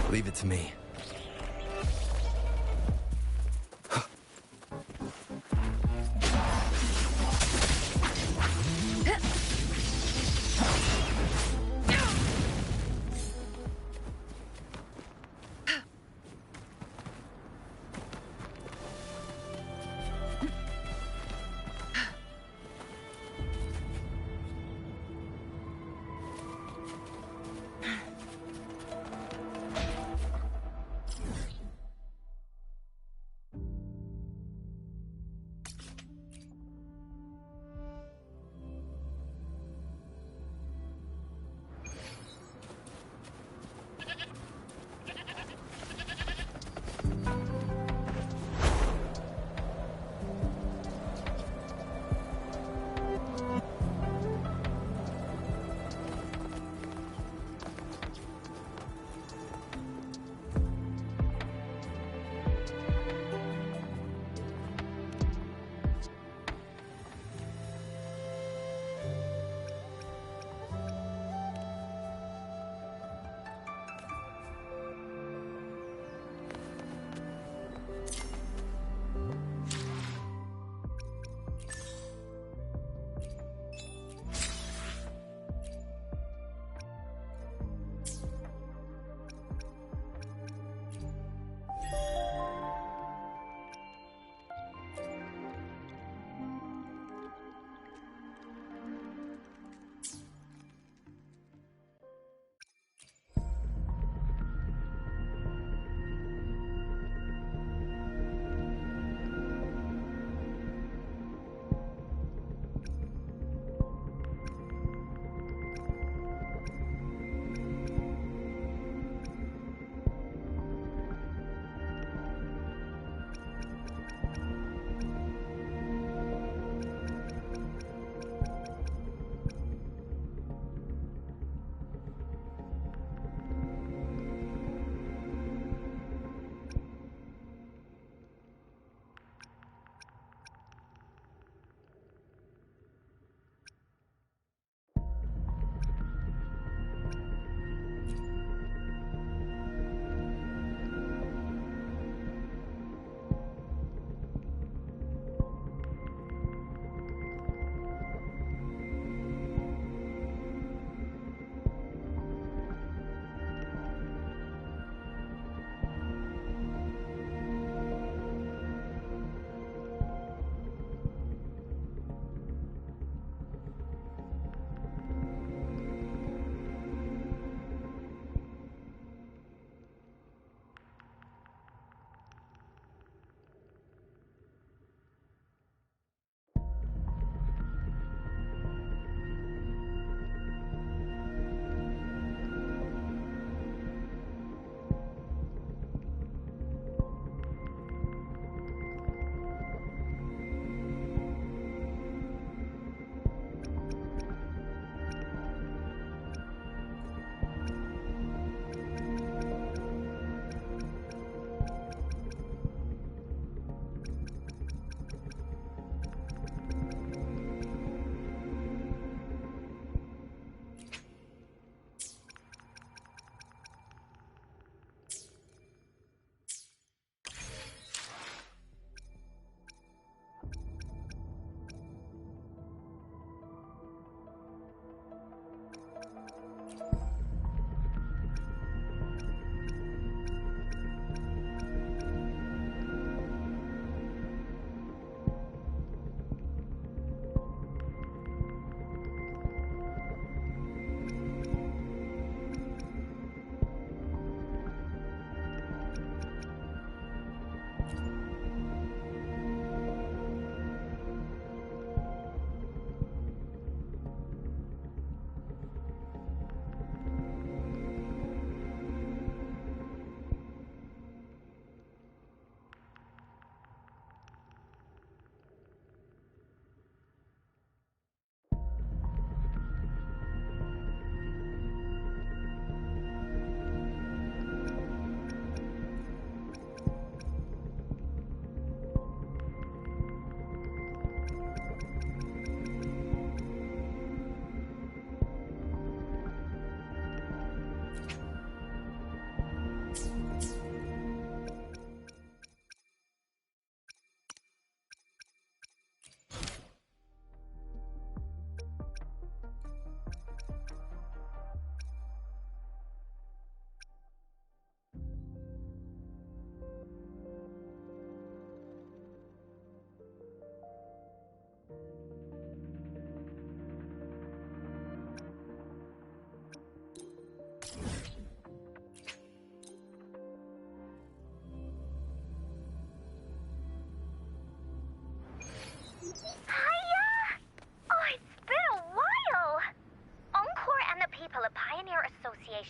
Leave it to me.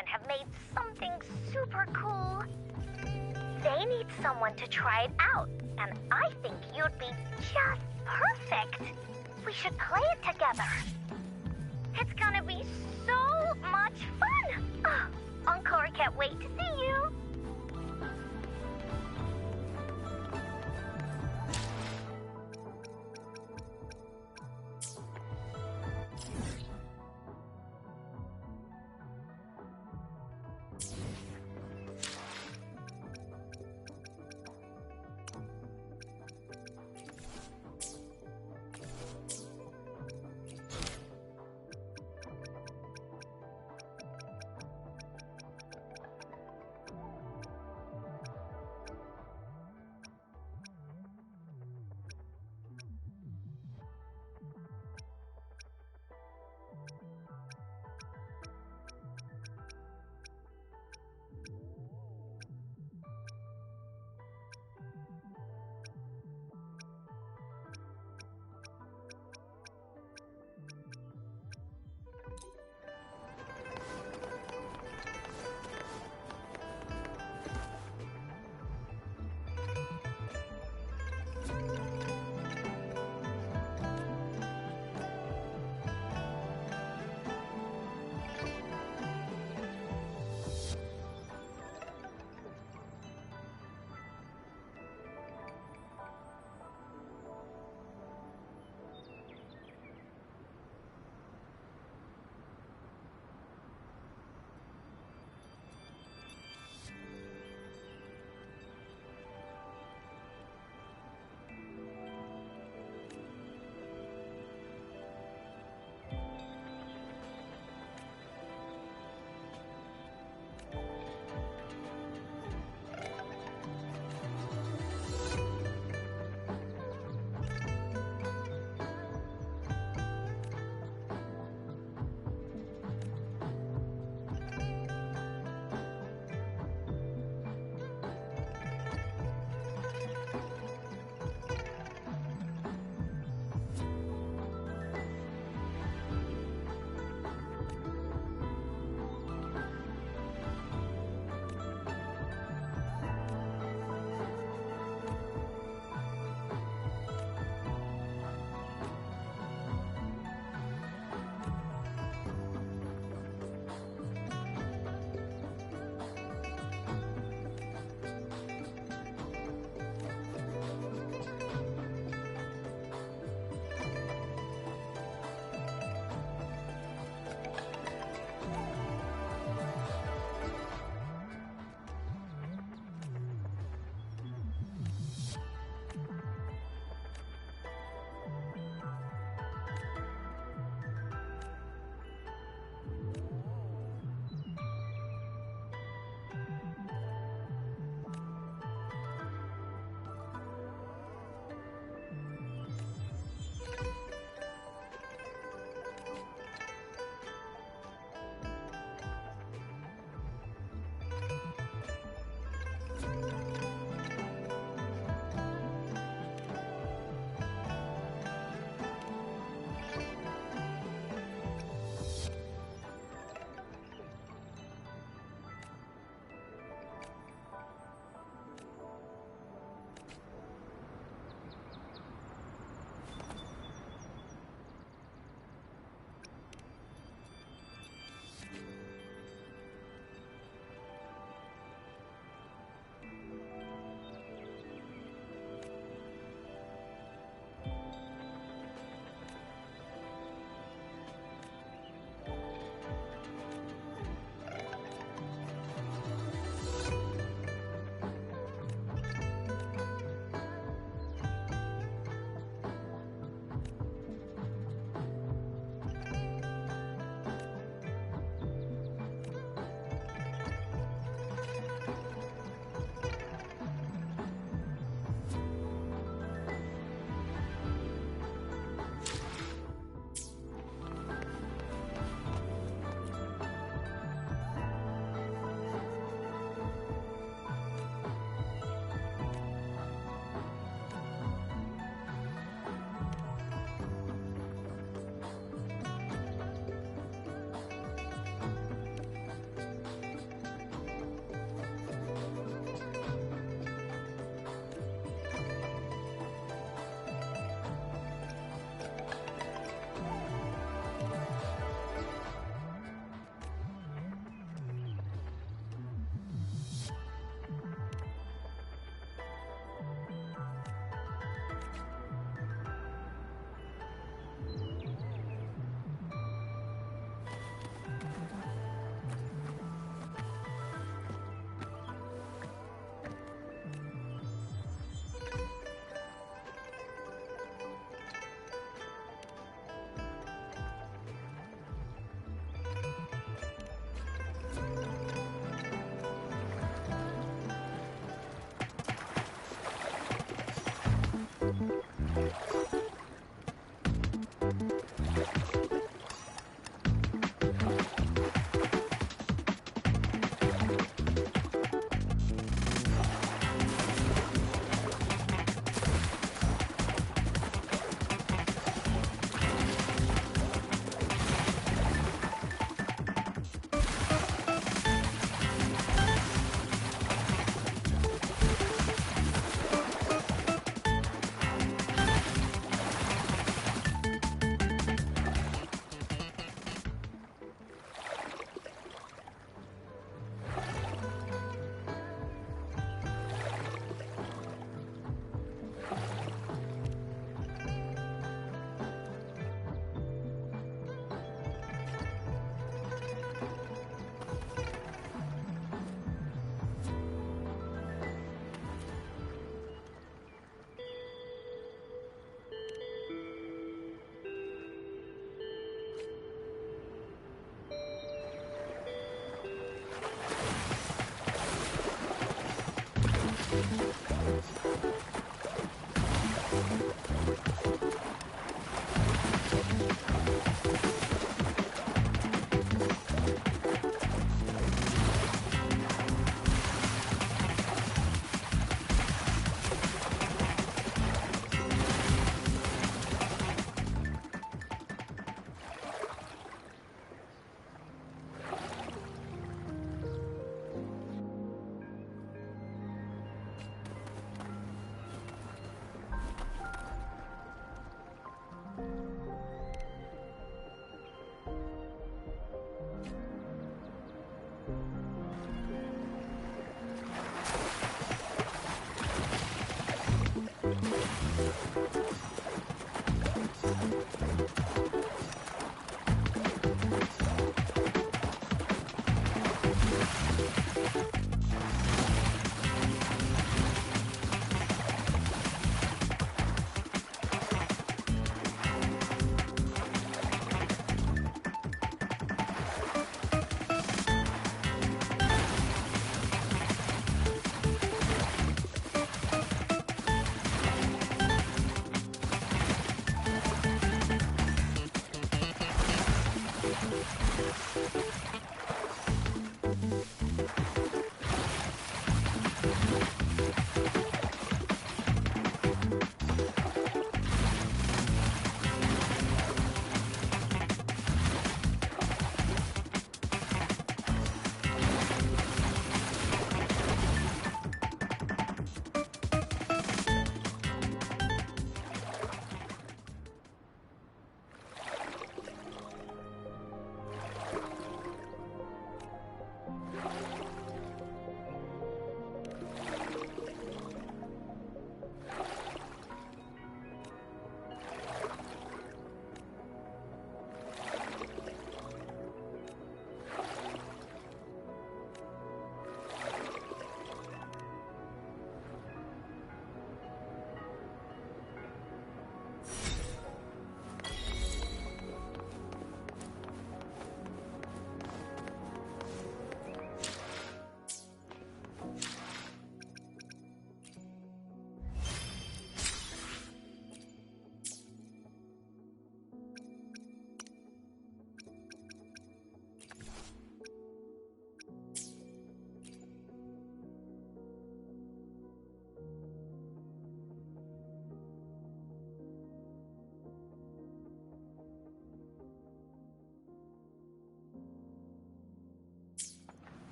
Foundation have made something super cool. They need someone to try it out, and I think you'd be just perfect. We should play it together. It's gonna be so much fun! Oh, Encore can't wait to see you!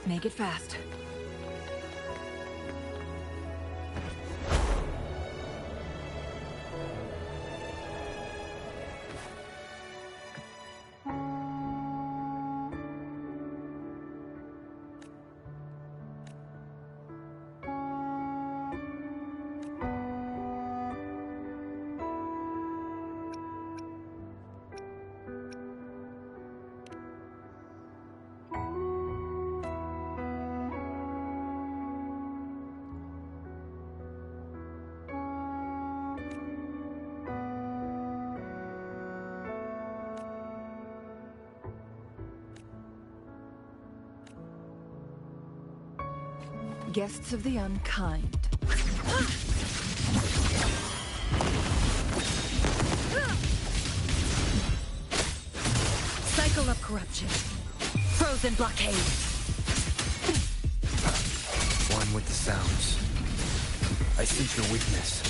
Make it fast. Guests of the unkind. Cycle of corruption. Frozen blockade. One with the sounds. I sense your weakness.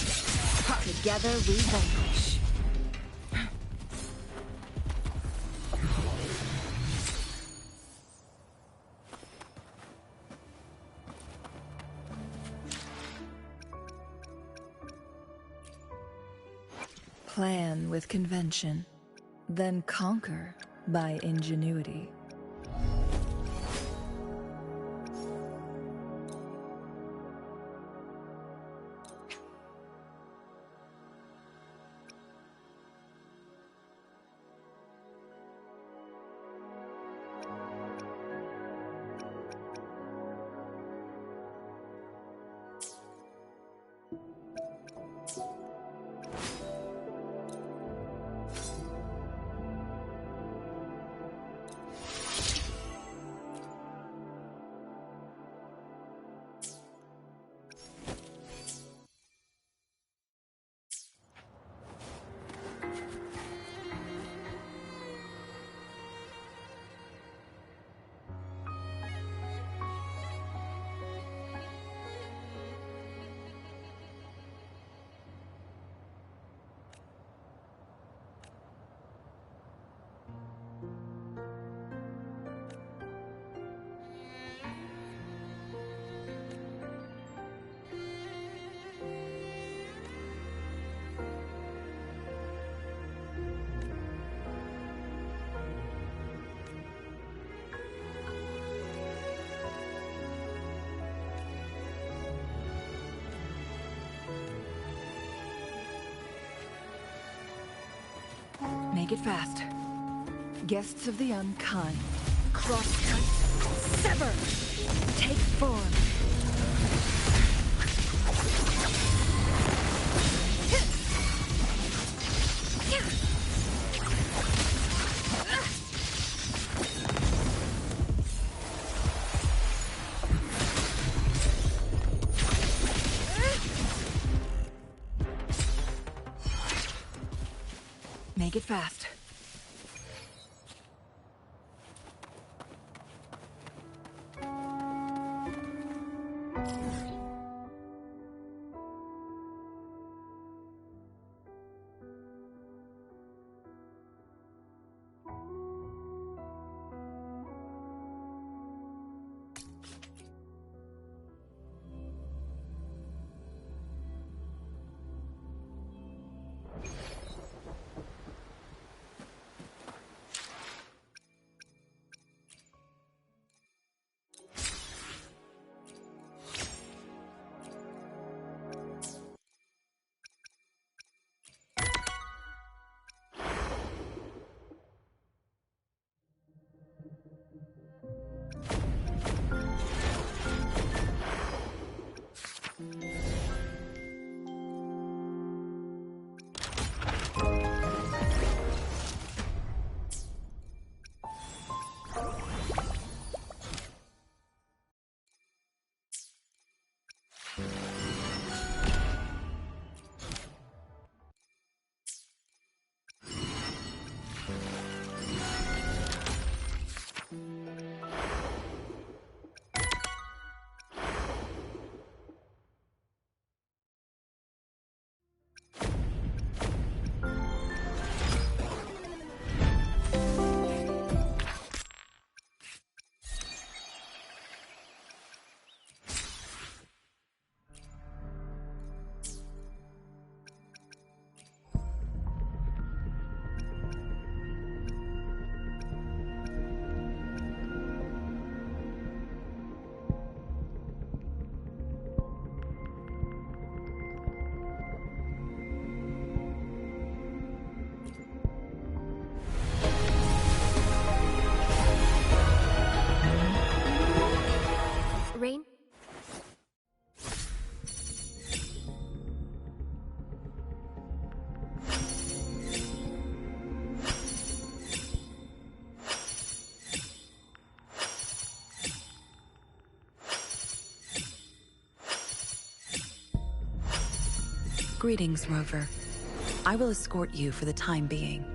Together we vanquish. Plan with convention, then conquer by ingenuity. Make it fast. Guests of the unkind. Crosscut. Sever! Take form. Make it fast. Rain? Greetings, Rover. I will escort you for the time being.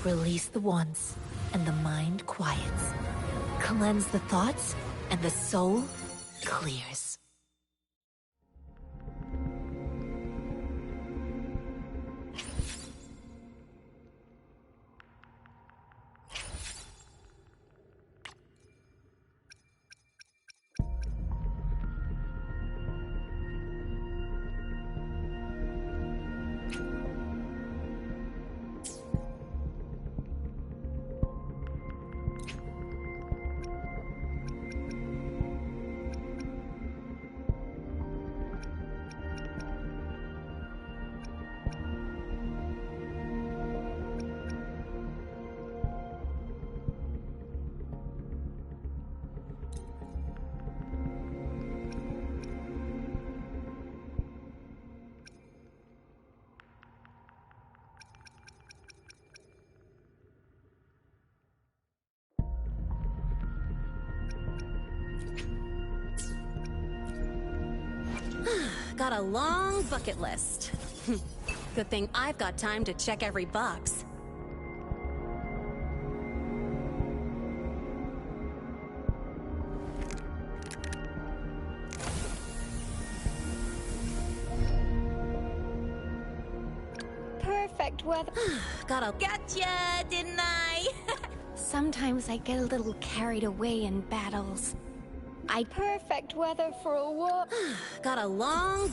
Release the wands, and the mind quiets. Cleanse the thoughts, and the soul clears. Got a long bucket list. Good thing I've got time to check every box. Perfect weather. Gotcha, didn't I? Sometimes I get a little carried away in battles. Perfect weather for a walk. Got a long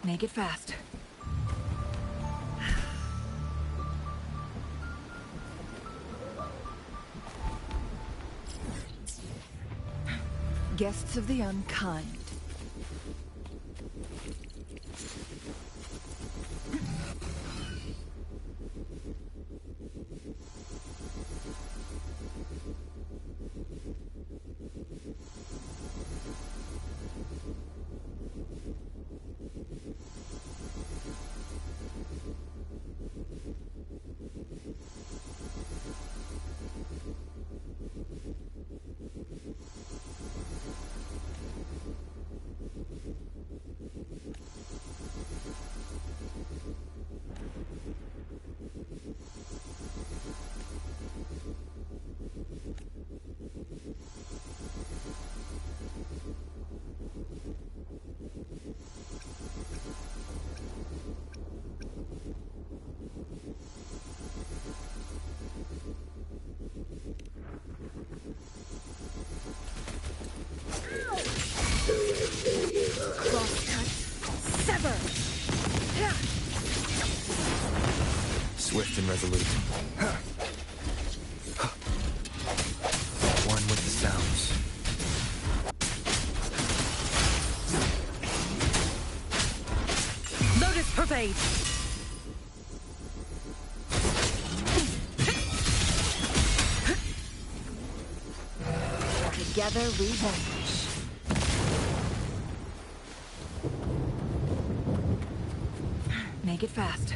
Make it fast. Guests of the unkind. Swift and resolute. One with the sounds. Lotus pervade! Together we vanish. Make it fast.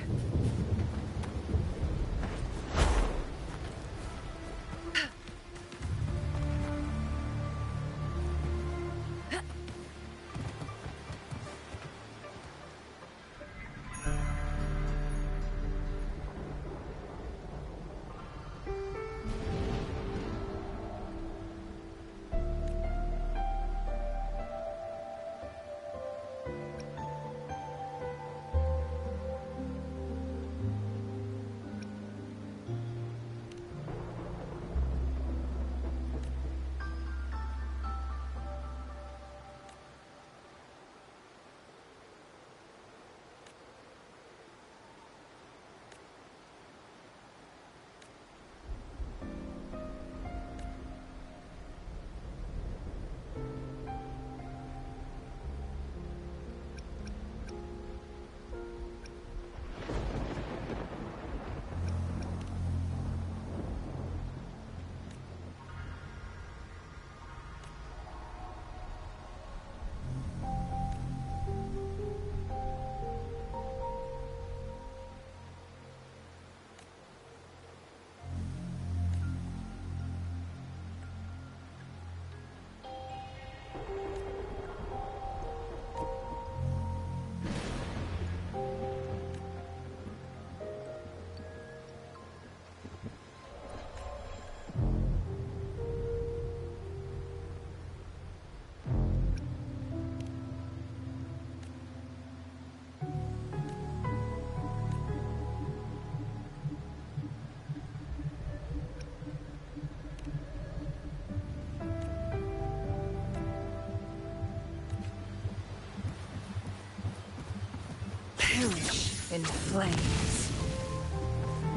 Perish in flames.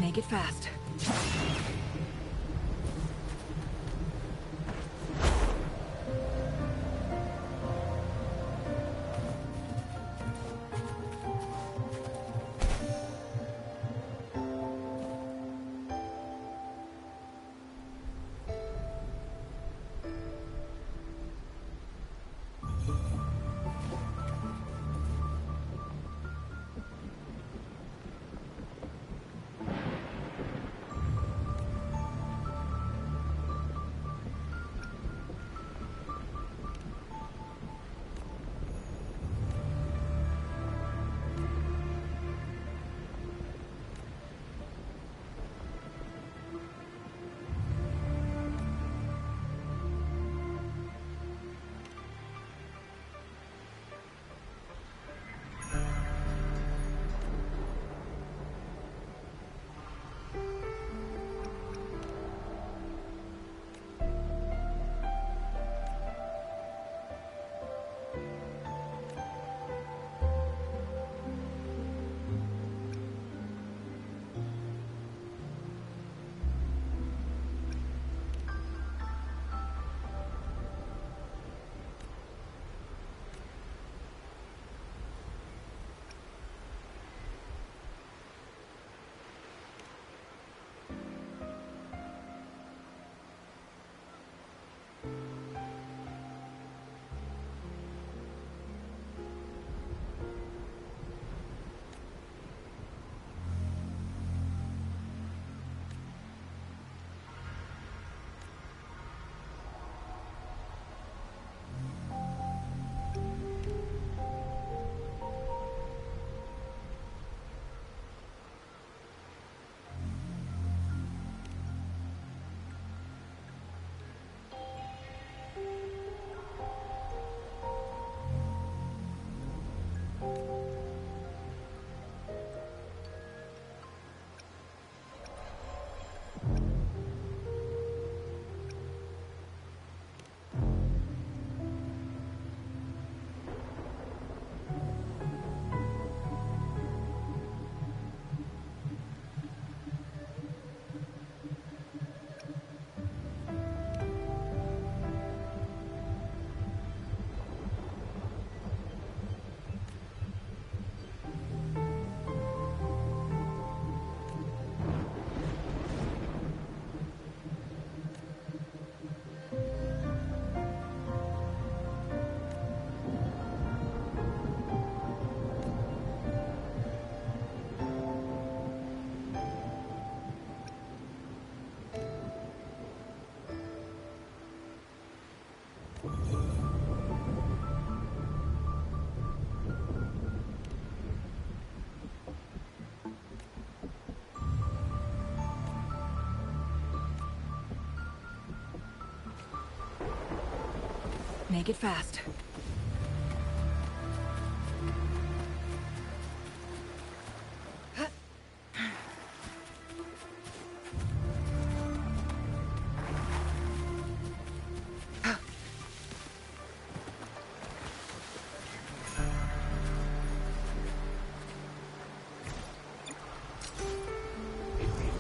Make it fast. Make it fast.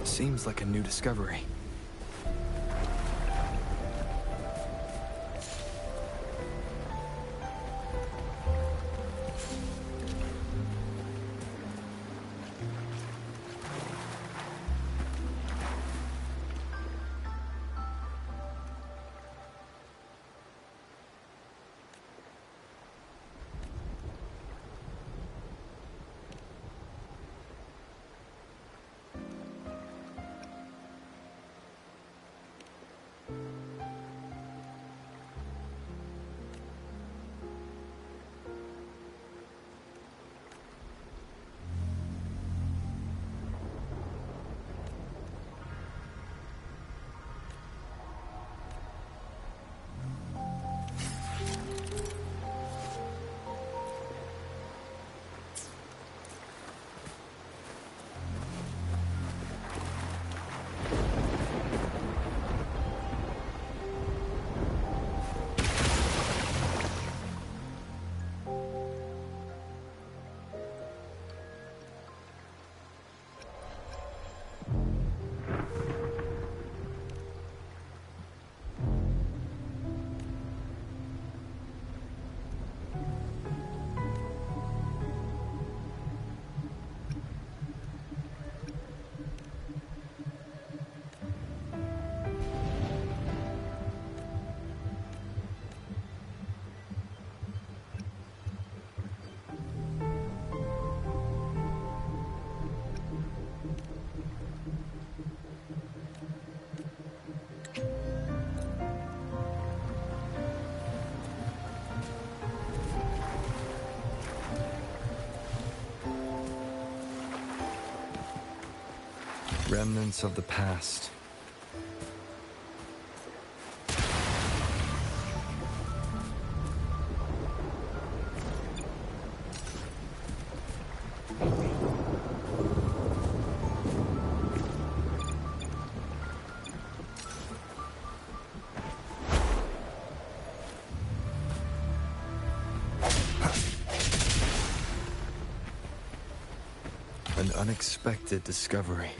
Seems like a new discovery. Remnants of the past. An unexpected discovery.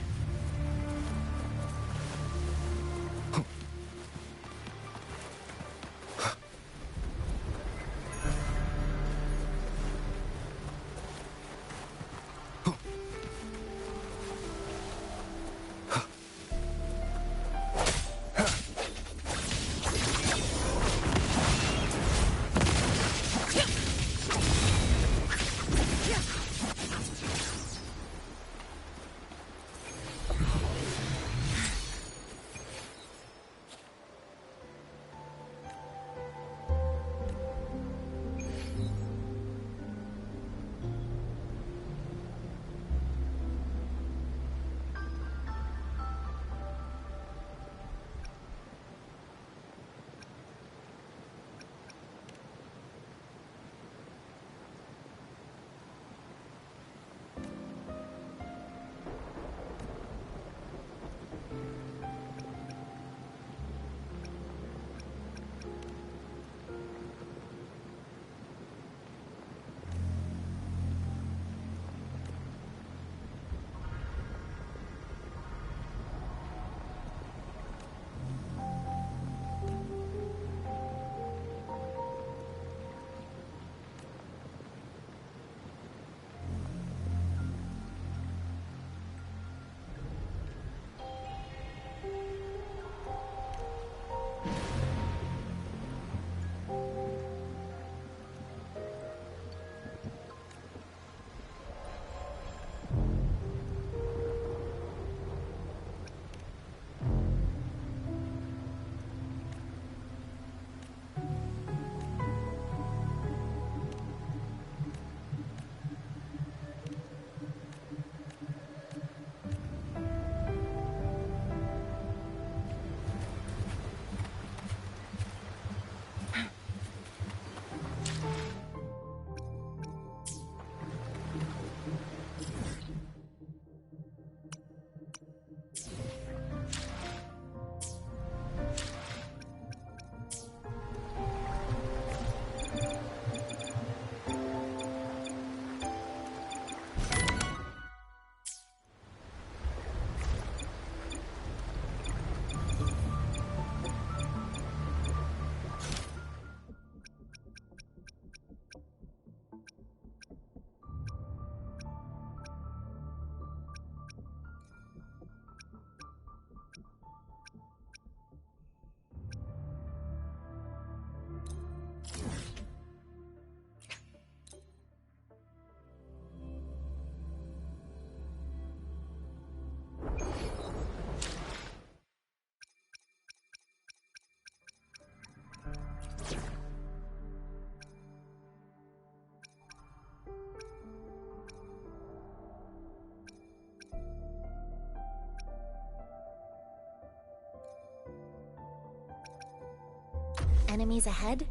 Enemies ahead?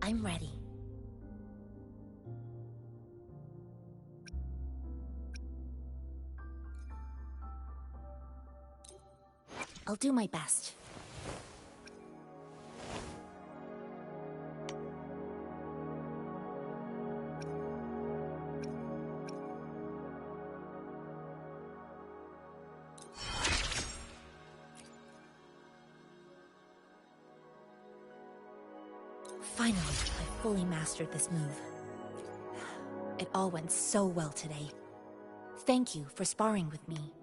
I'm ready. I'll do my best. Finally, I fully mastered this move. It all went so well today. Thank you for sparring with me.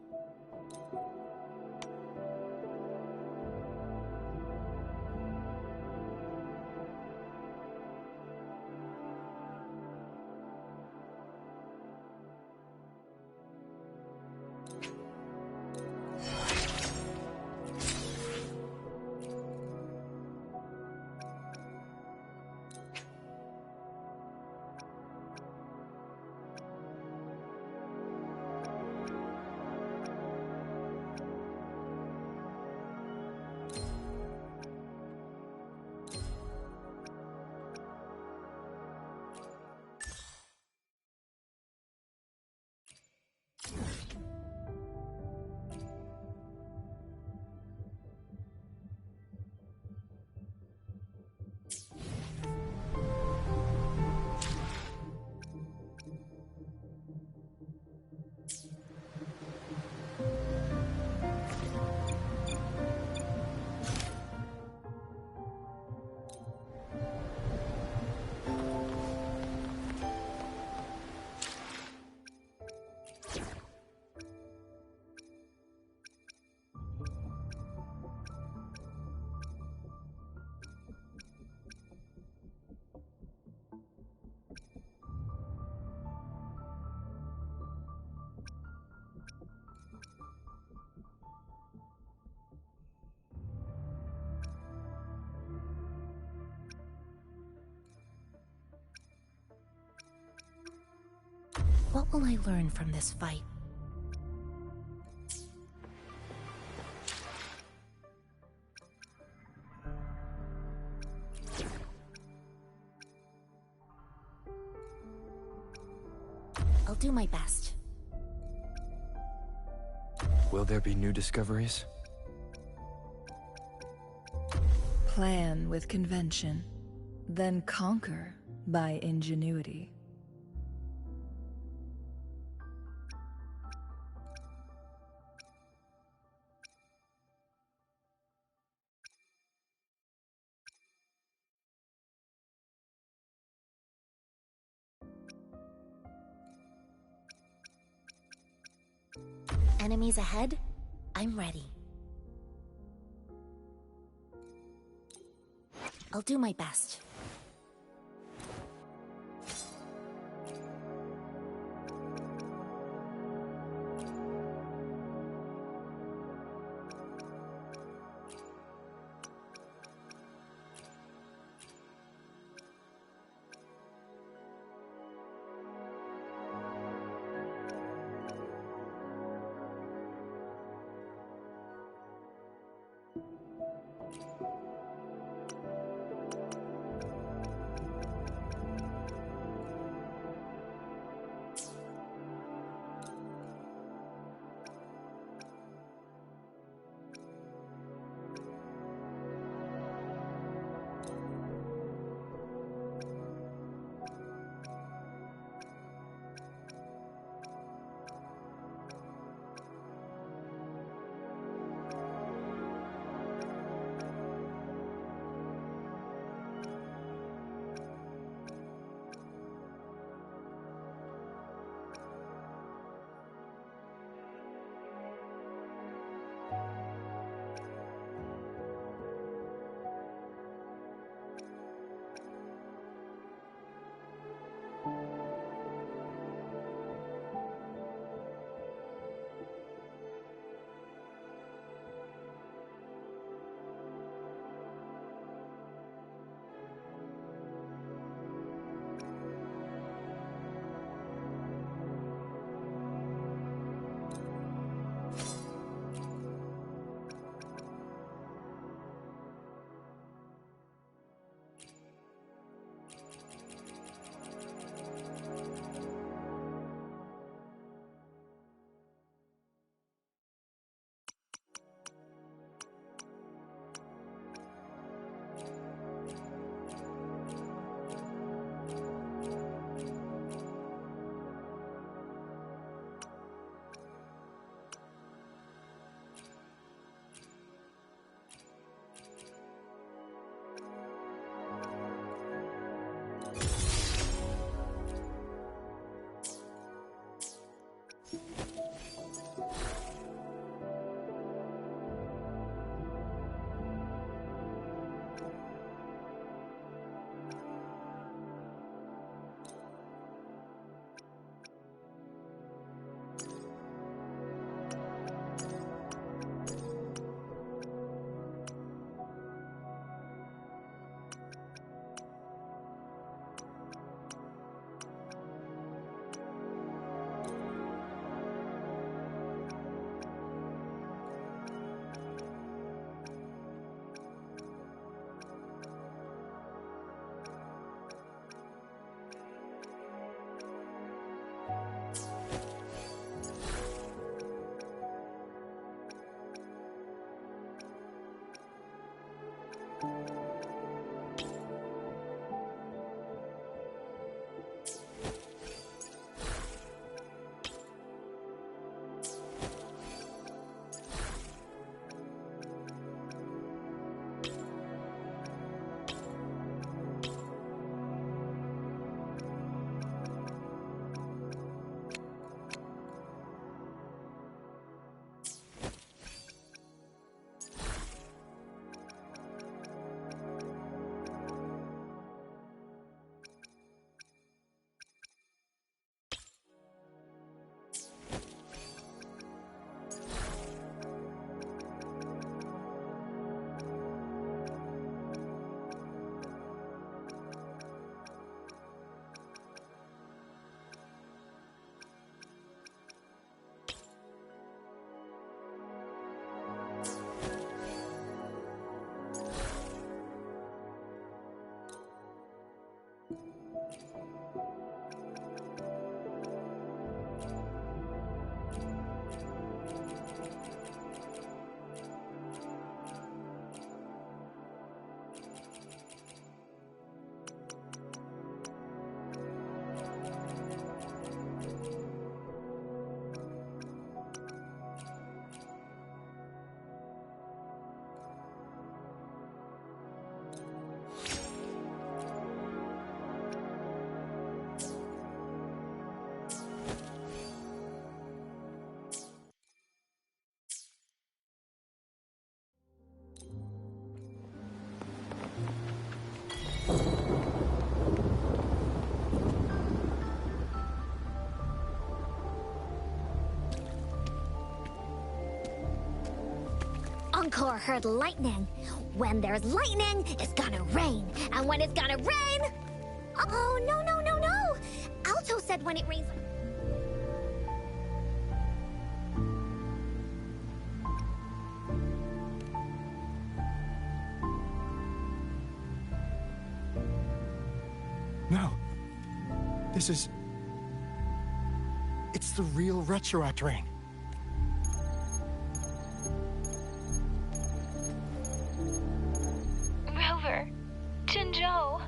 What will I learn from this fight? I'll do my best. Will there be new discoveries? Plan with convention, then conquer by ingenuity. Enemies ahead? I'm ready. I'll do my best. or heard lightning. When there's lightning, it's gonna rain. And when it's gonna rain... Oh, no, no, no, no! Alto said when it rains... No. This is... It's the real Retroact rain. Rover, Jinzhou.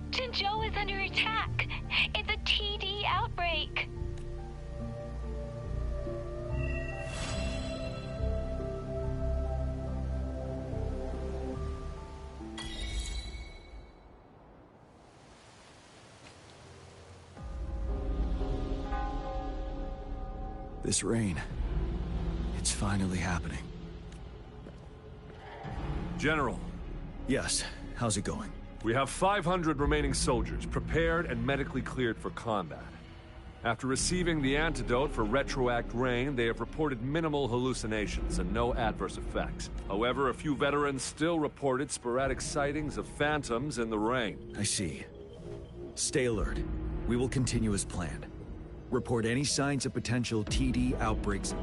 Jinzhou is under attack. It's a TD outbreak. This rain, it's finally happening. General, Yes, how's it going? we have 500 remaining soldiers prepared and medically cleared for combat. After receiving the antidote for Retroact Rain, they have reported minimal hallucinations and no adverse effects. However, a few veterans still reported sporadic sightings of phantoms in the rain. I see. Stay alert. We will continue as planned. Report any signs of potential TD outbreaks.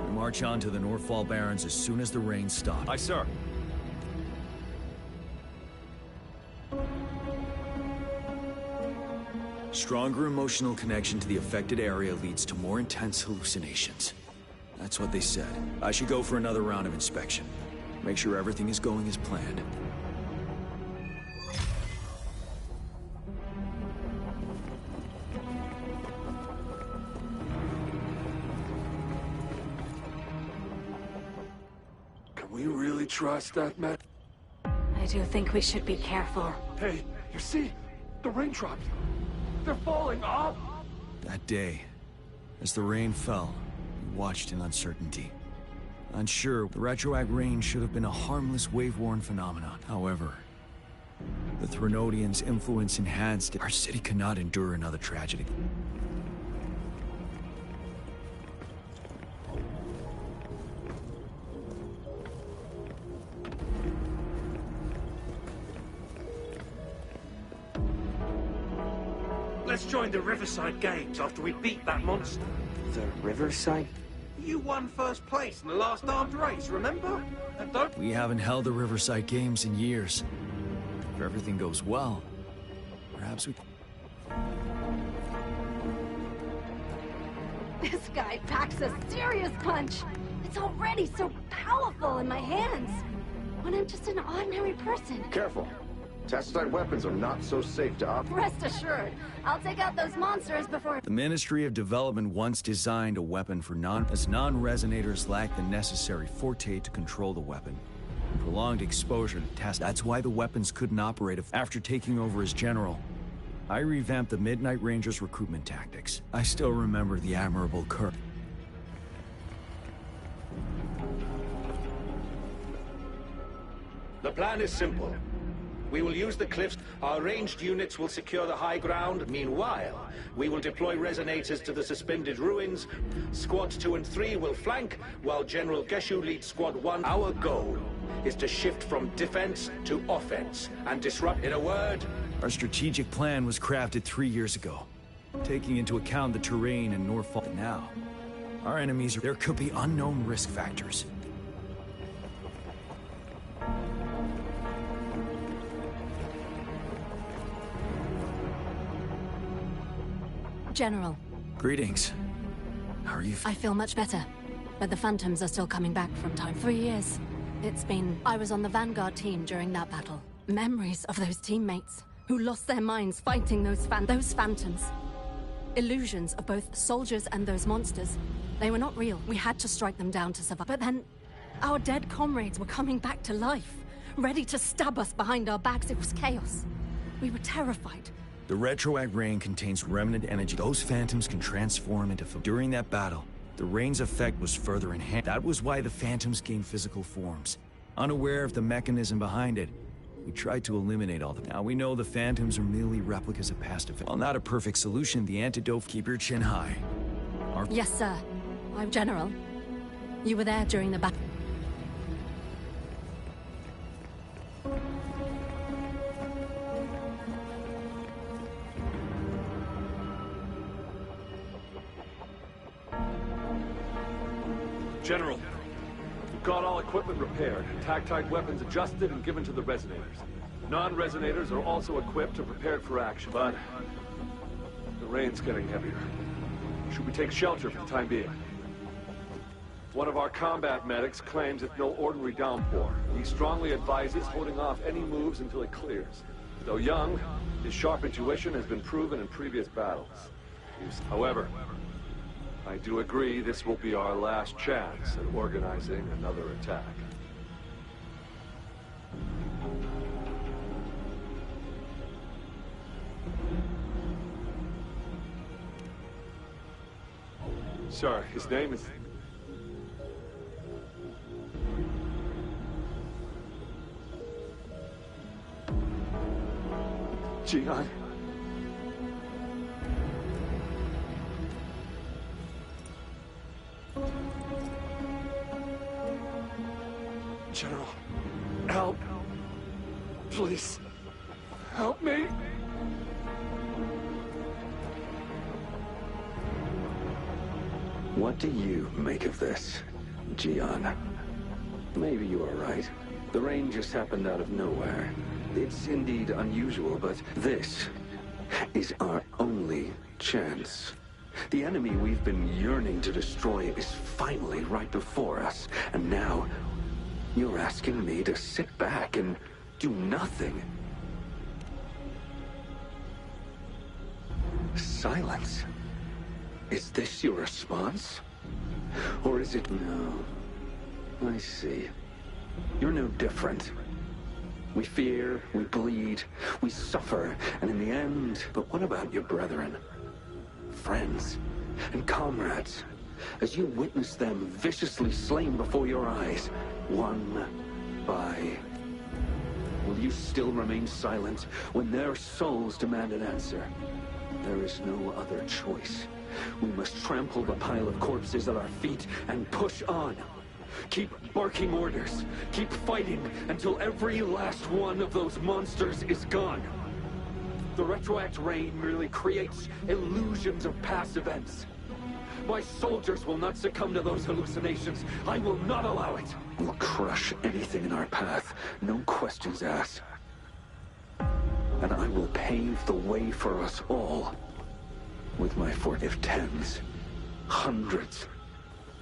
We march on to the Northfall Barrens as soon as the rain stops. Aye, sir. Stronger emotional connection to the affected area leads to more intense hallucinations. That's what they said. I should go for another round of inspection. Make sure everything is going as planned. Can we really trust that man? I do think we should be careful. Hey, you see? The raindrops. They're falling off! That day, as the rain fell, we watched in uncertainty. Unsure, the Retroact rain should have been a harmless wave-worn phenomenon. However, the Threnodians' influence enhanced it. Our city cannot endure another tragedy. Let's join the Riverside Games after we beat that monster. The Riverside? You won first place in the last armed race, remember? And don't... We haven't held the Riverside Games in years. If everything goes well, perhaps we... This guy packs a serious punch. It's already so powerful in my hands. When I'm just an ordinary person. Careful. Testacite weapons are not so safe to operate. Rest assured, I'll take out those monsters before... The Ministry of Development once designed a weapon for non-resonators lack the necessary forte to control the weapon. Prolonged exposure to test. That's why the weapons couldn't operate after taking over as general. I revamped the Midnight Rangers' recruitment tactics. I still remember the admirable Kirk. The plan is simple. We will use the cliffs. Our ranged units will secure the high ground. Meanwhile, we will deploy resonators to the suspended ruins. Squads 2 and 3 will flank, while General Geshu leads Squad 1. Our goal is to shift from defense to offense and disrupt. In a word, Our strategic plan was crafted 3 years ago, taking into account the terrain in Northfall. Now, our enemies, there could be unknown risk factors. General. Greetings. How are you? I feel much better, but the Phantoms are still coming back from time. 3 years. It's been... I was on the Vanguard team during that battle. Memories of those teammates who lost their minds fighting those Phantoms. Illusions of both soldiers and those monsters. They were not real. We had to strike them down to survive. But then, our dead comrades were coming back to life, ready to stab us behind our backs. It was chaos. We were terrified. The Retroact Rain contains remnant energy. Those phantoms can transform into... During that battle, the rain's effect was further enhanced. That was why the phantoms gained physical forms. Unaware of the mechanism behind it, we tried to eliminate all of them. Now we know the phantoms are merely replicas of past events. While not a perfect solution, the antidote... Keep your chin high. Yes, sir. I'm General. You were there during the battle. General, we've got all equipment repaired, tactite weapons adjusted and given to the resonators. Non-resonators are also equipped and prepared for action, but the rain's getting heavier. Should we take shelter for the time being? One of our combat medics claims it's no ordinary downpour. He strongly advises holding off any moves until it clears. Though young, his sharp intuition has been proven in previous battles. However, I do agree this will be our last chance at organizing another attack. Sir, his name is... Jian. General, help. Please, help me. What do you make of this, Jian? Maybe you are right. The rain just happened out of nowhere. It's indeed unusual, but this is our only chance. The enemy we've been yearning to destroy is finally right before us, and now you're asking me to sit back and do nothing. Silence. Is this your response? Or is it... No. I see. You're no different. We fear, we bleed, we suffer, and in the end... But what about your brethren? Friends and comrades? As you witness them viciously slain before your eyes, one by... Will you still remain silent when their souls demand an answer? There is no other choice. We must trample the pile of corpses at our feet and push on. Keep barking orders. Keep fighting until every last one of those monsters is gone. The retroact rain merely creates illusions of past events. My soldiers will not succumb to those hallucinations. I will not allow it. We'll crush anything in our path, no questions asked. And I will pave the way for us all. With my fort, if tens, hundreds,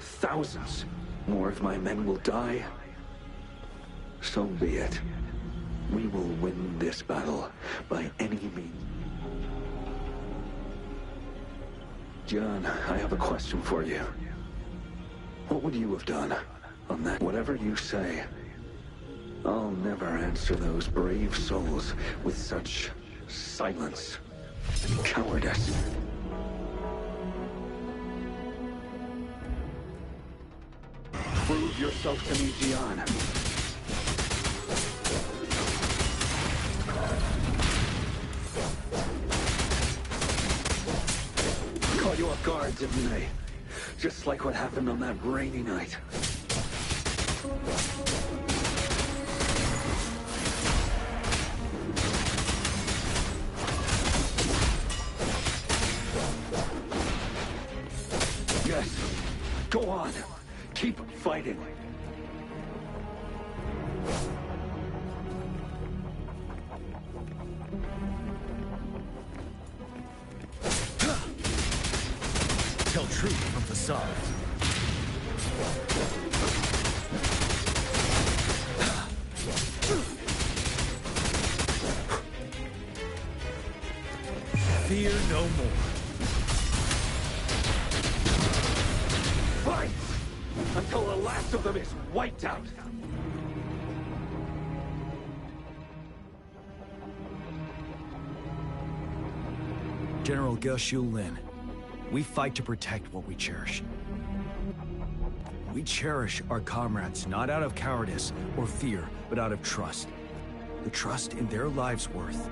thousands more of my men will die, so be it. We will win this battle by any means. John, I have a question for you. What would you have done on that? Whatever you say, I'll never answer those brave souls with such silence and cowardice. Prove yourself to me, Jian. Caught you off guard, didn't they? Just like what happened on that rainy night. Yes, go on. Keep fighting. Tell truth from facade. Fear no more. Fight! Until the last of them is wiped out! General Ge Lin, we fight to protect what we cherish. We cherish our comrades not out of cowardice or fear, but out of trust. The trust in their lives' worth.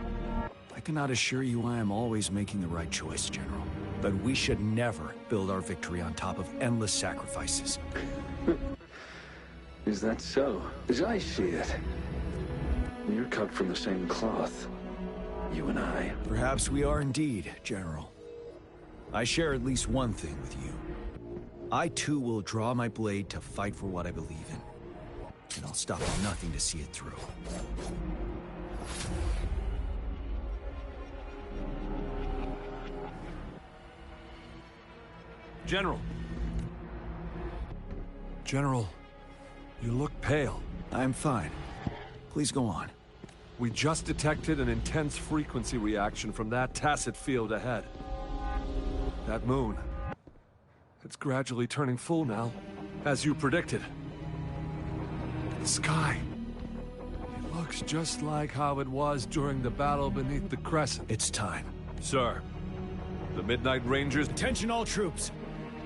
I cannot assure you I am always making the right choice, General. But we should never build our victory on top of endless sacrifices. Is that so? As I see it, you're cut from the same cloth. You and I. Perhaps we are indeed, General. I share at least one thing with you. I too will draw my blade to fight for what I believe in. And I'll stop at nothing to see it through. General. General, you look pale. I'm fine. Please go on. We just detected an intense frequency reaction from that tacit field ahead. That moon. It's gradually turning full now, as you predicted. The sky. It looks just like how it was during the battle beneath the crescent. It's time. Sir, the Midnight Rangers... Attention all troops!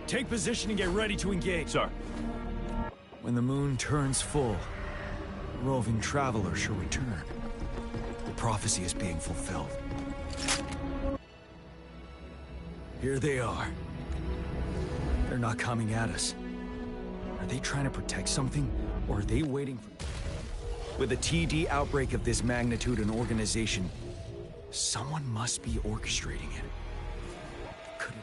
Take position and get ready to engage. Sir. When the moon turns full, the roving traveler shall return. The prophecy is being fulfilled. Here they are. They're not coming at us. Are they trying to protect something, or are they waiting for... With a TD outbreak of this magnitude and organization, someone must be orchestrating it. Could it...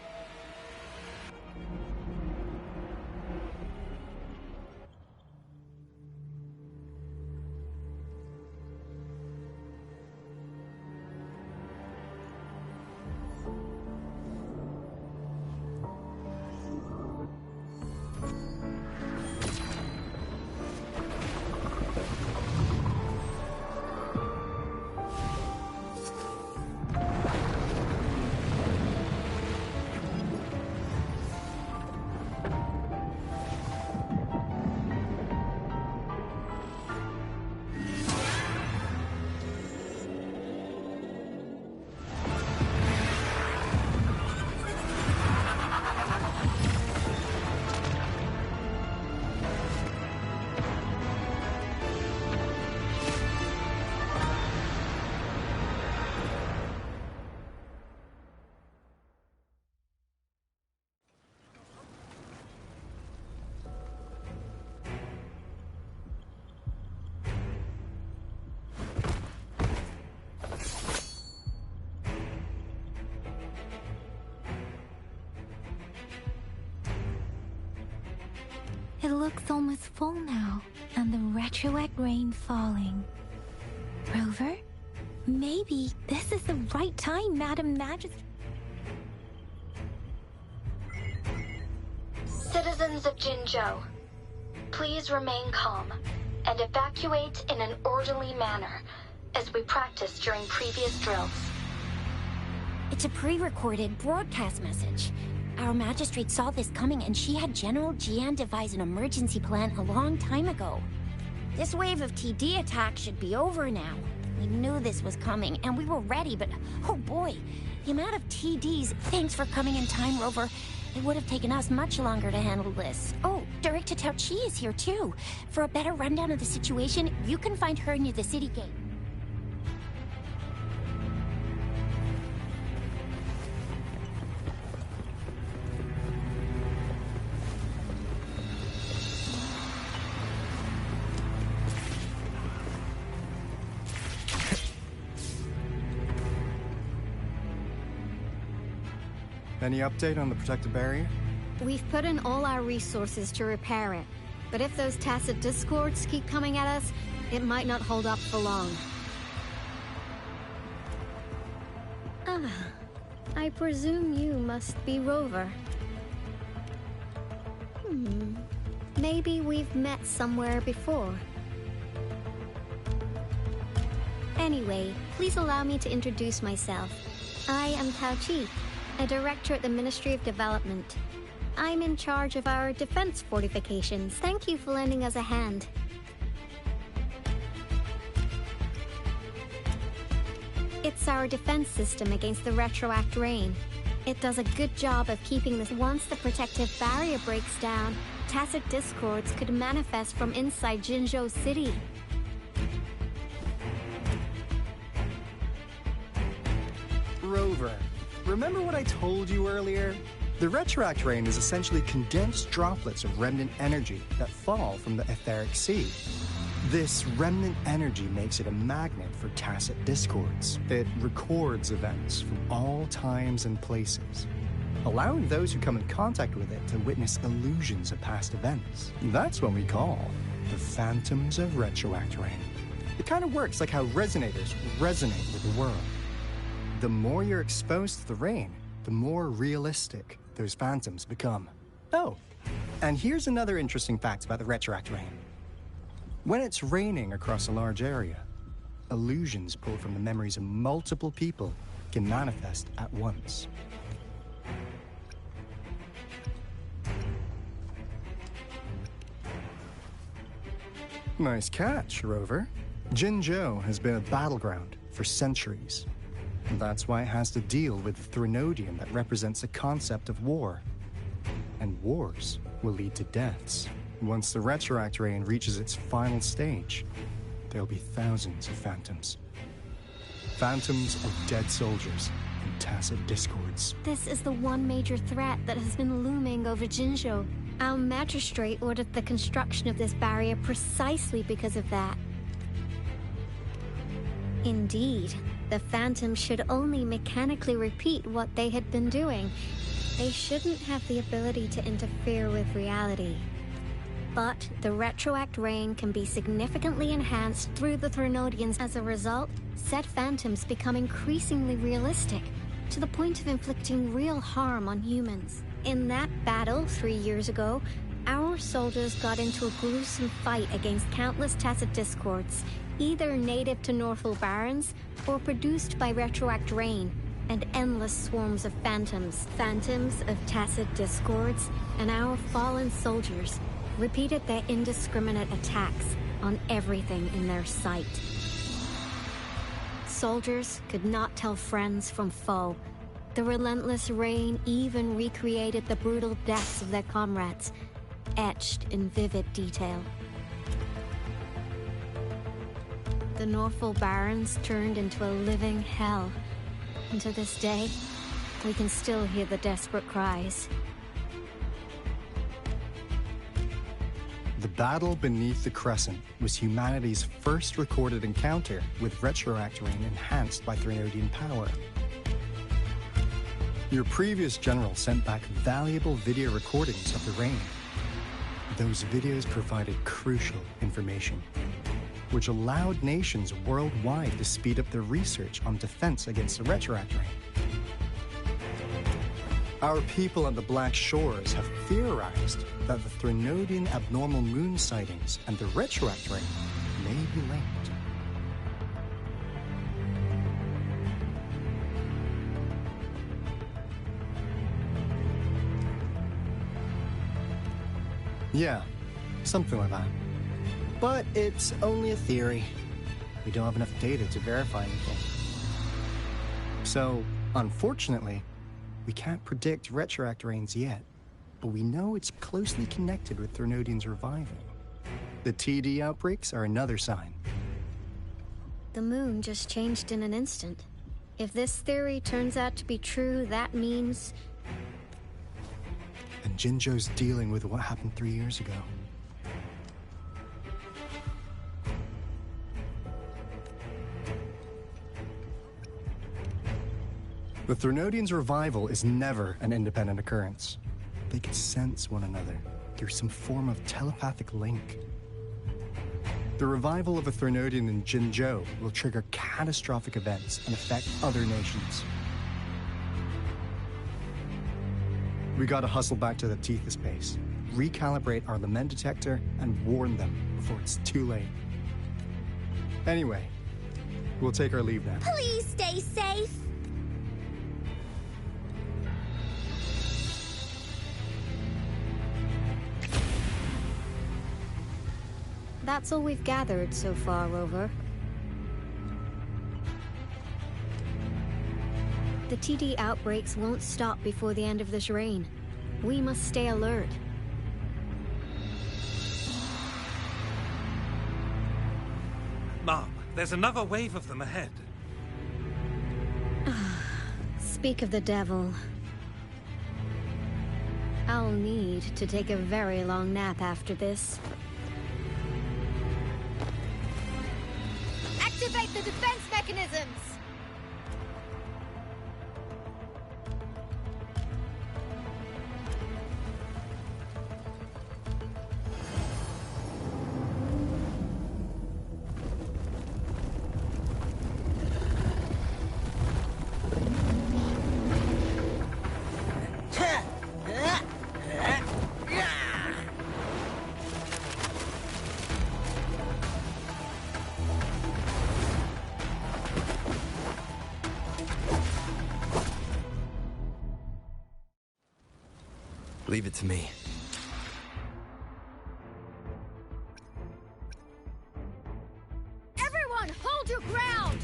It looks almost full now, and the retroact rain falling. Rover? Maybe this is the right time, Madam Magistrate. Citizens of Jinzhou, please remain calm and evacuate in an orderly manner, as we practiced during previous drills. It's a pre-recorded broadcast message. Our magistrate saw this coming, and she had General Jian devise an emergency plan a long time ago. This wave of TD attacks should be over now. We knew this was coming, and we were ready, but oh boy, the amount of TDs... Thanks for coming in time, Rover. It would have taken us much longer to handle this. Oh, Director Tao Chi is here too. For a better rundown of the situation, you can find her near the city gate. Any update on the protective barrier? We've put in all our resources to repair it. But if those tacit discords keep coming at us, it might not hold up for long. Ah, I presume you must be Rover. Maybe we've met somewhere before. Anyway, please allow me to introduce myself. I am Tao Chi, a director at the Ministry of Development. I'm in charge of our defense fortifications. Thank you for lending us a hand. It's our defense system against the retroact rain. It does a good job of keeping this. Once the protective barrier breaks down, tacit discords could manifest from inside Jinzhou City. Rover, remember what I told you earlier? The retroact rain is essentially condensed droplets of remnant energy that fall from the etheric sea. This remnant energy makes it a magnet for tacit discords. It records events from all times and places. allowing those who come in contact with it to witness illusions of past events. That's what we call the Phantoms of Retroact Rain. It kind of works like how resonators resonate with the world. The more you're exposed to the rain, the more realistic those phantoms become. Oh, and here's another interesting fact about the Retroact Rain. When it's raining across a large area, illusions pulled from the memories of multiple people can manifest at once. Nice catch, Rover. Jinzhou has been a battleground for centuries. And that's why it has to deal with the Threnodian that represents the concept of war. And wars will lead to deaths. Once the Retroact Rain reaches its final stage, there'll be thousands of phantoms. Phantoms of dead soldiers and tacit discords. This is the one major threat that has been looming over Jinzhou. Our magistrate ordered the construction of this barrier precisely because of that. Indeed, the phantoms should only mechanically repeat what they had been doing. They shouldn't have the ability to interfere with reality. But the Retroact Rain can be significantly enhanced through the Threnodians. As a result, said phantoms become increasingly realistic, to the point of inflicting real harm on humans. In that battle 3 years ago, our soldiers got into a gruesome fight against countless tacit discords, either native to Northwell Barrens or produced by Retroact Rain, and endless swarms of phantoms. Phantoms of tacit discords and our fallen soldiers repeated their indiscriminate attacks on everything in their sight. Soldiers could not tell friends from foe. The relentless rain even recreated the brutal deaths of their comrades, etched in vivid detail. The Northwell Barrens turned into a living hell, and to this day, we can still hear the desperate cries. The battle beneath the Crescent was humanity's first recorded encounter with Retroact Rain enhanced by Threnodian power. Your previous general sent back valuable video recordings of the rain. Those videos provided crucial information, which allowed nations worldwide to speed up their research on defense against the Retroact Rain. Our people on the Black Shores have theorized that the Threnodian abnormal moon sightings and the Retroact Rain may be linked. Yeah, something like that. But it's only a theory. We don't have enough data to verify anything. So, unfortunately, we can't predict Retroact Rains yet, but we know it's closely connected with Threnodian's revival. The TD outbreaks are another sign. The moon just changed in an instant. If this theory turns out to be true, that means... And Jinzhou's dealing with what happened 3 years ago. The Threnodians' revival is never an independent occurrence. They could sense one another through some form of telepathic link. The revival of a Threnodian in Jinzhou will trigger catastrophic events and affect other nations. We gotta hustle back to the Tethys base, recalibrate our lament detector, and warn them before it's too late. Anyway, we'll take our leave now. Please stay safe. That's all we've gathered so far, Rover. The TD outbreaks won't stop before the end of this rain. We must stay alert. Mom, there's another wave of them ahead. Speak of the devil. I'll need to take a very long nap after this. Activate the defense mechanisms! Leave it to me. Everyone, hold your ground!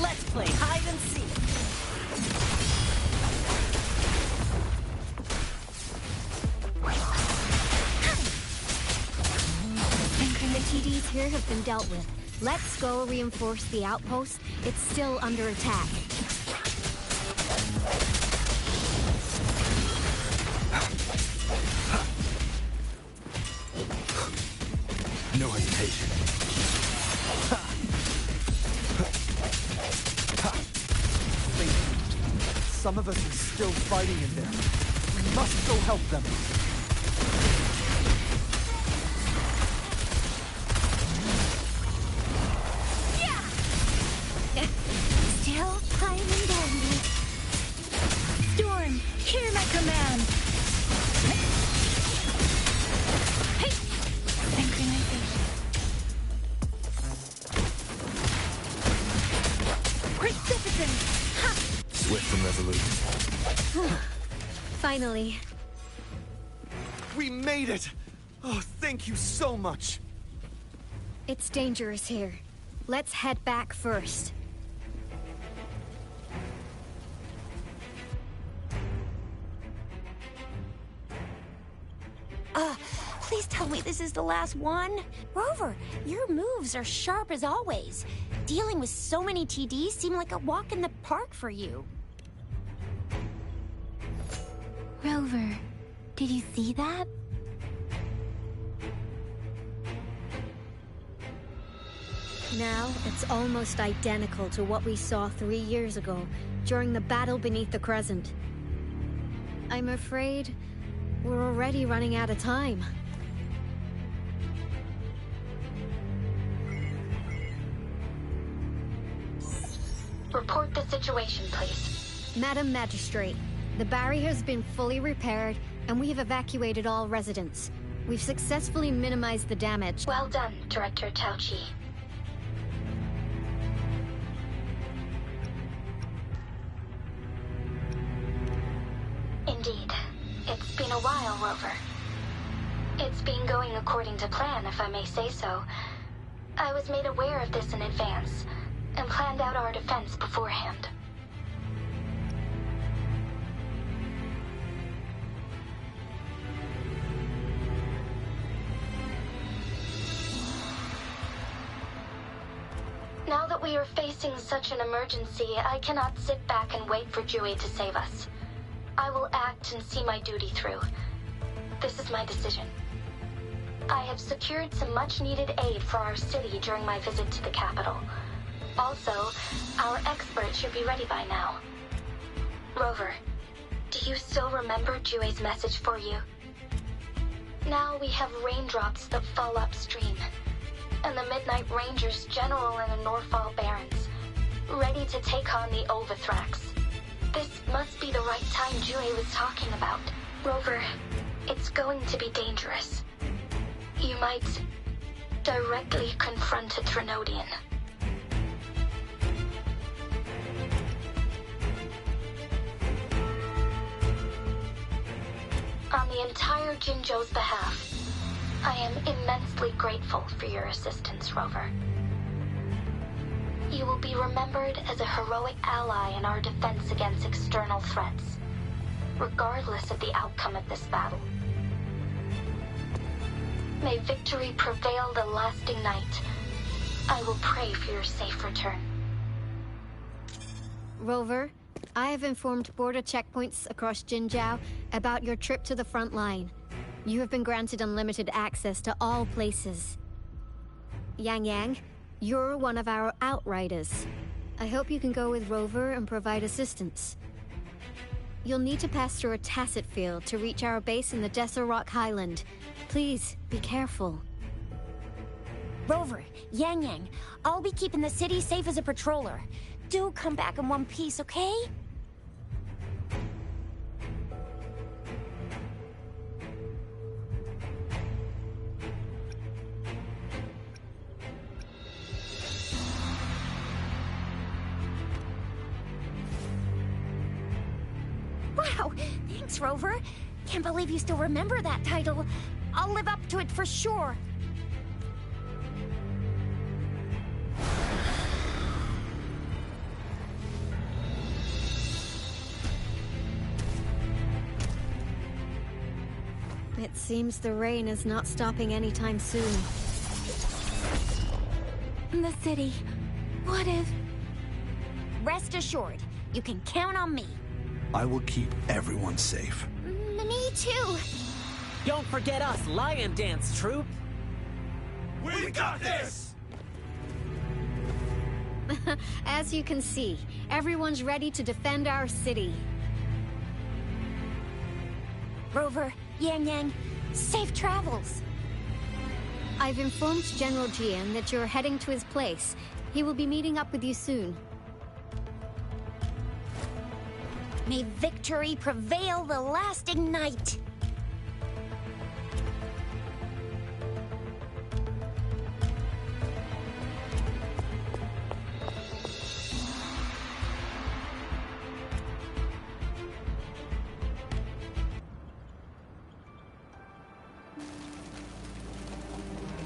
Let's play hide and seek. The TDs here have been dealt with. Let's go reinforce the outpost. It's still under attack. No hesitation. Some of us are still fighting in there. We must go help them. Still time and dandy. Storm, hear my command. Hey! Synchronization. Precipitant! Ha! Swift and resolute. Finally. We made it! Oh, thank you so much. It's dangerous here. Let's head back first. Please tell me this is the last one. Rover, your moves are sharp as always. Dealing with so many TDs seem like a walk in the park for you. Rover, did you see that? Now, it's almost identical to what we saw 3 years ago, during the battle beneath the Crescent. I'm afraid we're already running out of time. Report the situation, please. Madam Magistrate, the barrier has been fully repaired, and we have evacuated all residents. We've successfully minimized the damage. Well done, Director Tauchi. Indeed. It's been a while, Rover. It's been going according to plan, if I may say so. I was made aware of this in advance, and planned out our defense beforehand. Now that we are facing such an emergency, I cannot sit back and wait for Dewey to save us. I will act and see my duty through. This is my decision. I have secured some much-needed aid for our city during my visit to the capital. Also, our expert should be ready by now. Rover, do you still remember Dewey's message for you? Now we have raindrops that fall upstream, and the Midnight Rangers general in the Norfall Barrens, ready to take on the Overthrax. This must be the right time Dewey was talking about. Rover, it's going to be dangerous. You might directly confront a Trinodian. On the entire Jinzhou's behalf, I am immensely grateful for your assistance, Rover. You will be remembered as a heroic ally in our defense against external threats, regardless of the outcome of this battle. May victory prevail the lasting night. I will pray for your safe return. Rover, I have informed border checkpoints across Jinzhou about your trip to the front line. You have been granted unlimited access to all places. Yang Yang, you're one of our outriders. I hope you can go with Rover and provide assistance. You'll need to pass through a tacit field to reach our base in the Desert Rock Highland. Please, be careful. Rover, Yang Yang, I'll be keeping the city safe as a patroller. Do come back in one piece, okay? Wow, thanks, Rover. Can't believe you still remember that title. I'll live up to it for sure. It seems the rain is not stopping anytime soon. The city. What if... Rest assured, you can count on me. I will keep everyone safe. Me too. Don't forget us, Lion Dance Troop. We got this! As you can see, everyone's ready to defend our city. Rover, Yang Yang, safe travels. I've informed General Jian that you're heading to his place. He will be meeting up with you soon. May victory prevail the lasting night.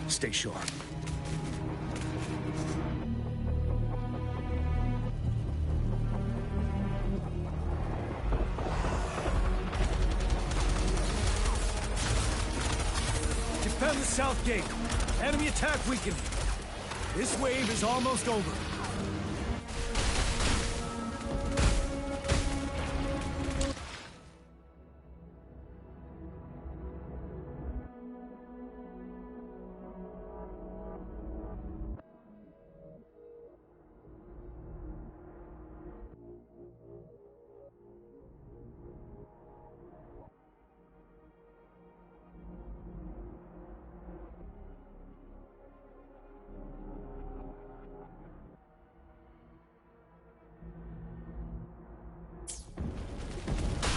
Stay sharp. Defend the south gate. Enemy attack weakening. This wave is almost over.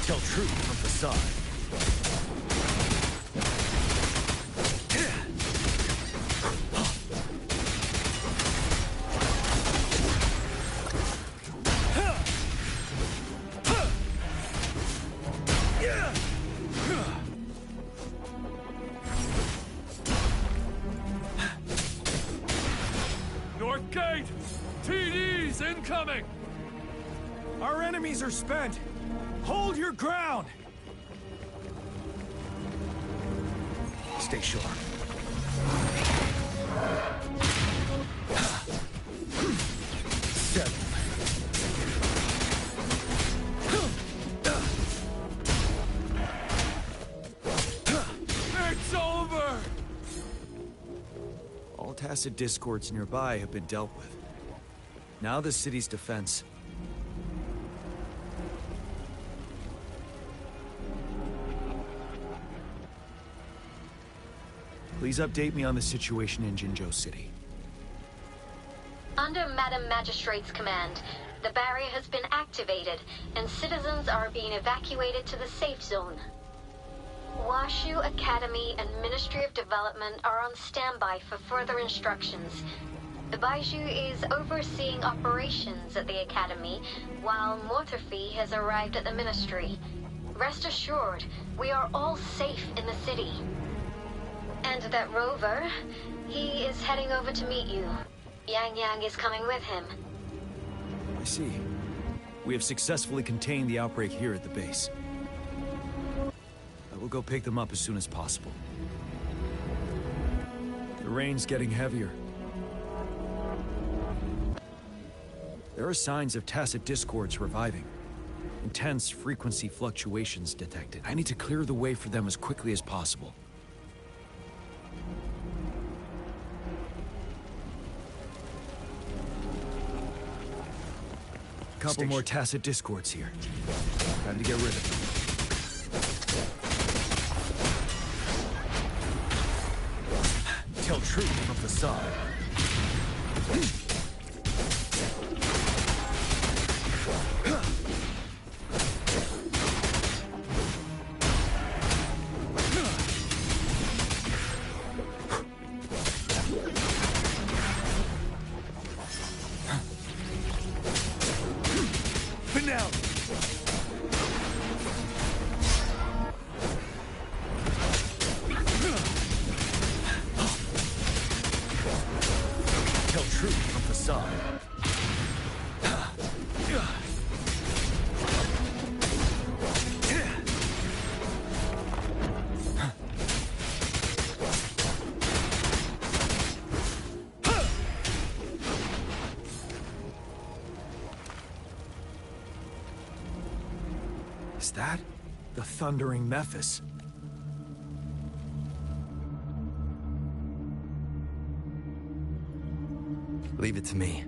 Tell truth from facade. North Gate! TDs incoming! Our enemies are spent. Hold your ground! Stay sharp. Seven. It's over! All tacit discords nearby have been dealt with. Now the city's defense. Please update me on the situation in Jinzhou City. Under Madam Magistrate's command, the barrier has been activated, and citizens are being evacuated to the safe zone. Washu Academy and Ministry of Development are on standby for further instructions. The Baiju is overseeing operations at the Academy, while Mortarfi has arrived at the Ministry. Rest assured, we are all safe in the city. And that Rover, he is heading over to meet you. Yang Yang is coming with him. I see. We have successfully contained the outbreak here at the base. I will go pick them up as soon as possible. The rain's getting heavier. There are signs of tacit discords reviving. Intense frequency fluctuations detected. I need to clear the way for them as quickly as possible. Couple more tacit discords here. Time to get rid of them. Tell truth from facade. Is that the thundering Mephis? Leave it to me.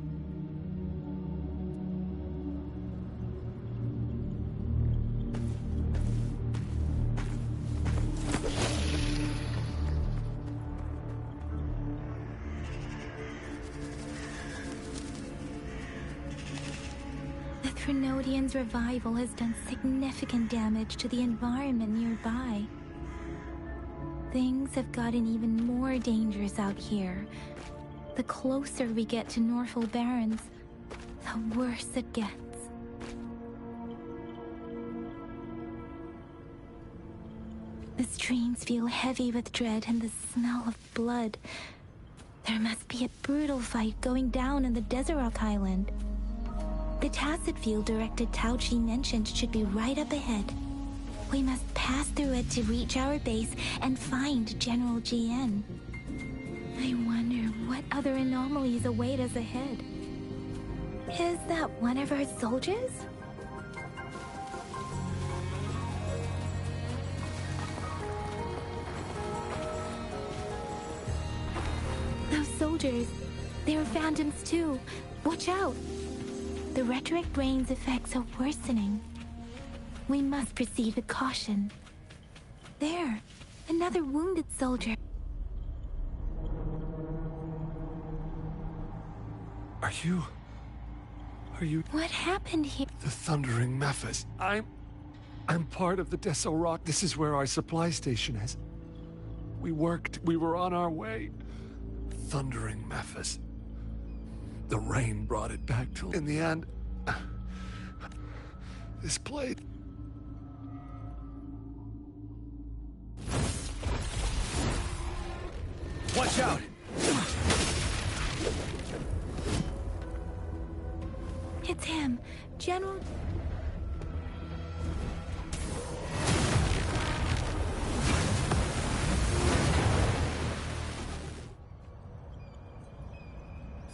Trinodian's revival has done significant damage to the environment nearby. Things have gotten even more dangerous out here. The closer we get to Norfolk Barrens, the worse it gets. The streams feel heavy with dread and the smell of blood. There must be a brutal fight going down in the Desert Island. The tacit field directed Tao Chi mentioned should be right up ahead. We must pass through it to reach our base and find General GN. I wonder what other anomalies await us ahead. Is that one of our soldiers? Those soldiers, they're phantoms too. Watch out! The retroact rain's effects are worsening. We must proceed with caution. There, another wounded soldier. Are you... What happened here? The thundering Mephis. I'm part of the Deso Rock. This is where our supply station is. We were on our way. Thundering Mephis. The rain brought it back to... In the end... This plate... Watch out! It's him, General...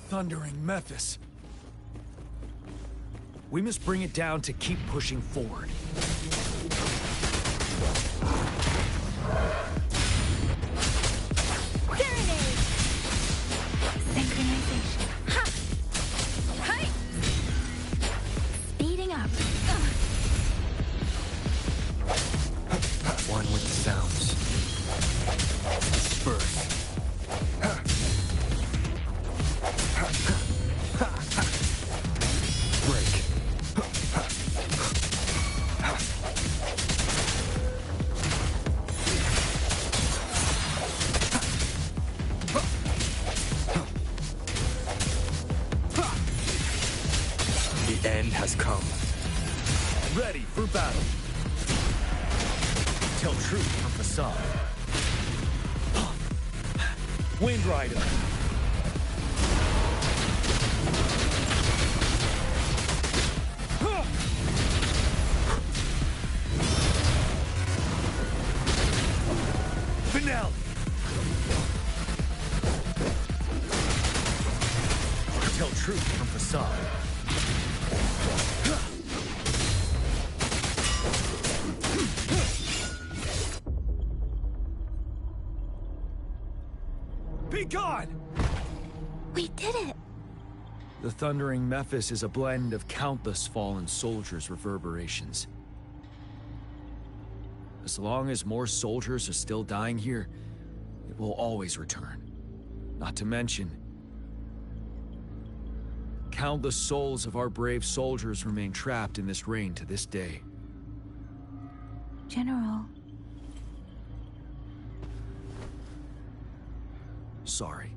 Thundering Mephis. We must bring it down to keep pushing forward. Serenade! Synchronization. Ha! Hi! Speeding up. One with the sounds. Disperse. Break. The end has come. Ready for battle. Tell truth from facade. Wind Rider. Finale. up. Be gone! We did it! The thundering Mephis is a blend of countless fallen soldiers' reverberations. As long as more soldiers are still dying here, it will always return. Not to mention, countless souls of our brave soldiers remain trapped in this rain to this day. General. Sorry.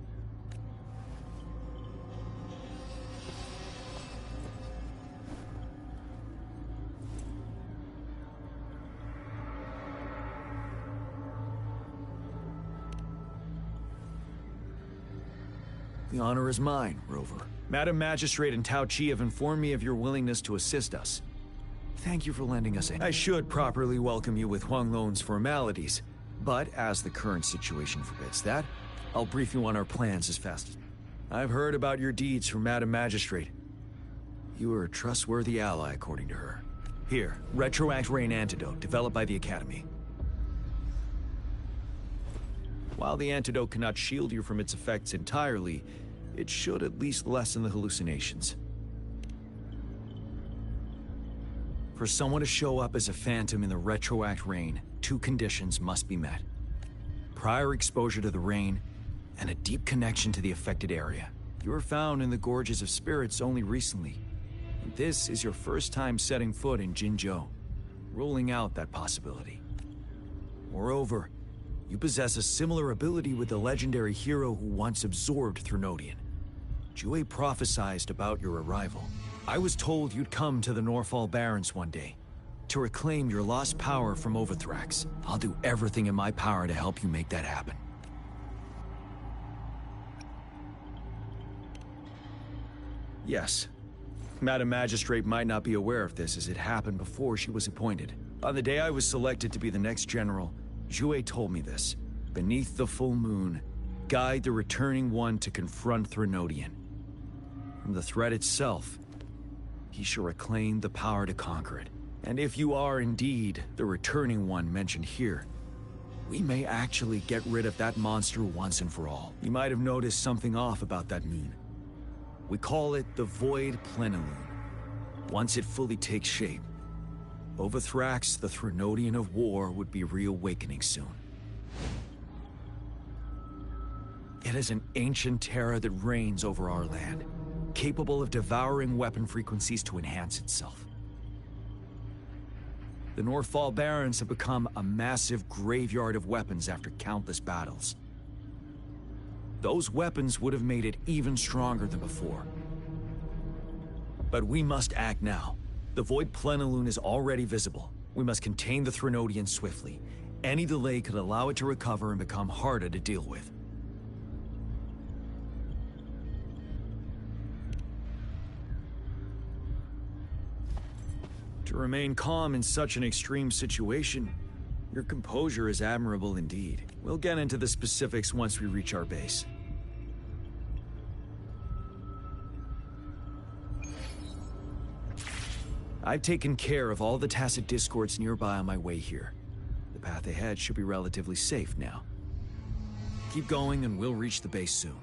The honor is mine, Rover. Madam Magistrate and Tao Chi have informed me of your willingness to assist us. Thank you for lending us a... I should properly welcome you with Huang Lon's formalities, but as the current situation forbids that, I'll brief you on our plans as fast as... I've heard about your deeds from Madam Magistrate. You are a trustworthy ally, according to her. Here, Retroact Rain Antidote, developed by the Academy. While the antidote cannot shield you from its effects entirely, it should at least lessen the hallucinations. For someone to show up as a phantom in the Retroact Rain, 2 conditions must be met. Prior exposure to the rain, and a deep connection to the affected area. You were found in the Gorges of Spirits only recently. And this is your first time setting foot in Jinzhou, ruling out that possibility. Moreover, you possess a similar ability with the legendary hero who once absorbed Threnodian. Jue prophesized about your arrival. I was told you'd come to the Norfall Barrens one day, to reclaim your lost power from Overthrax. I'll do everything in my power to help you make that happen. Yes. Madam Magistrate might not be aware of this as it happened before she was appointed. On the day I was selected to be the next general, Jue told me this. Beneath the full moon, guide the returning one to confront Threnodian. From the threat itself, he shall reclaim the power to conquer it. And if you are indeed the returning one mentioned here, we may actually get rid of that monster once and for all. You might have noticed something off about that moon. We call it the Void Plenilune. Once it fully takes shape, Overthrax, the Threnodian of War, would be reawakening soon. It is an ancient terror that reigns over our land, capable of devouring weapon frequencies to enhance itself. The Norfall Barrens have become a massive graveyard of weapons after countless battles. Those weapons would have made it even stronger than before. But we must act now. The Void Plenilune is already visible. We must contain the Threnodian swiftly. Any delay could allow it to recover and become harder to deal with. To remain calm in such an extreme situation, your composure is admirable indeed. We'll get into the specifics once we reach our base. I've taken care of all the tacit discords nearby on my way here. The path ahead should be relatively safe now. Keep going and we'll reach the base soon.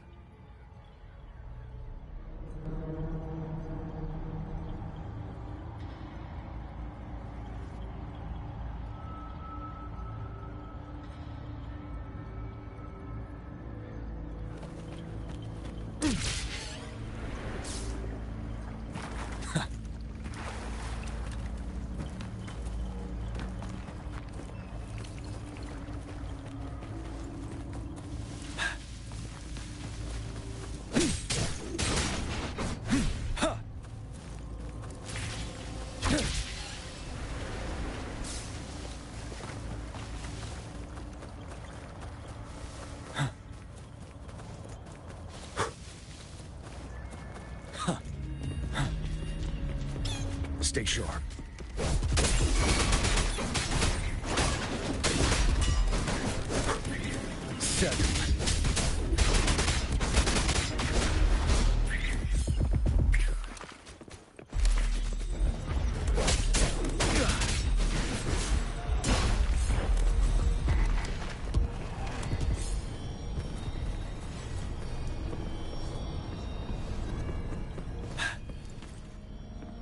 Stay sharp.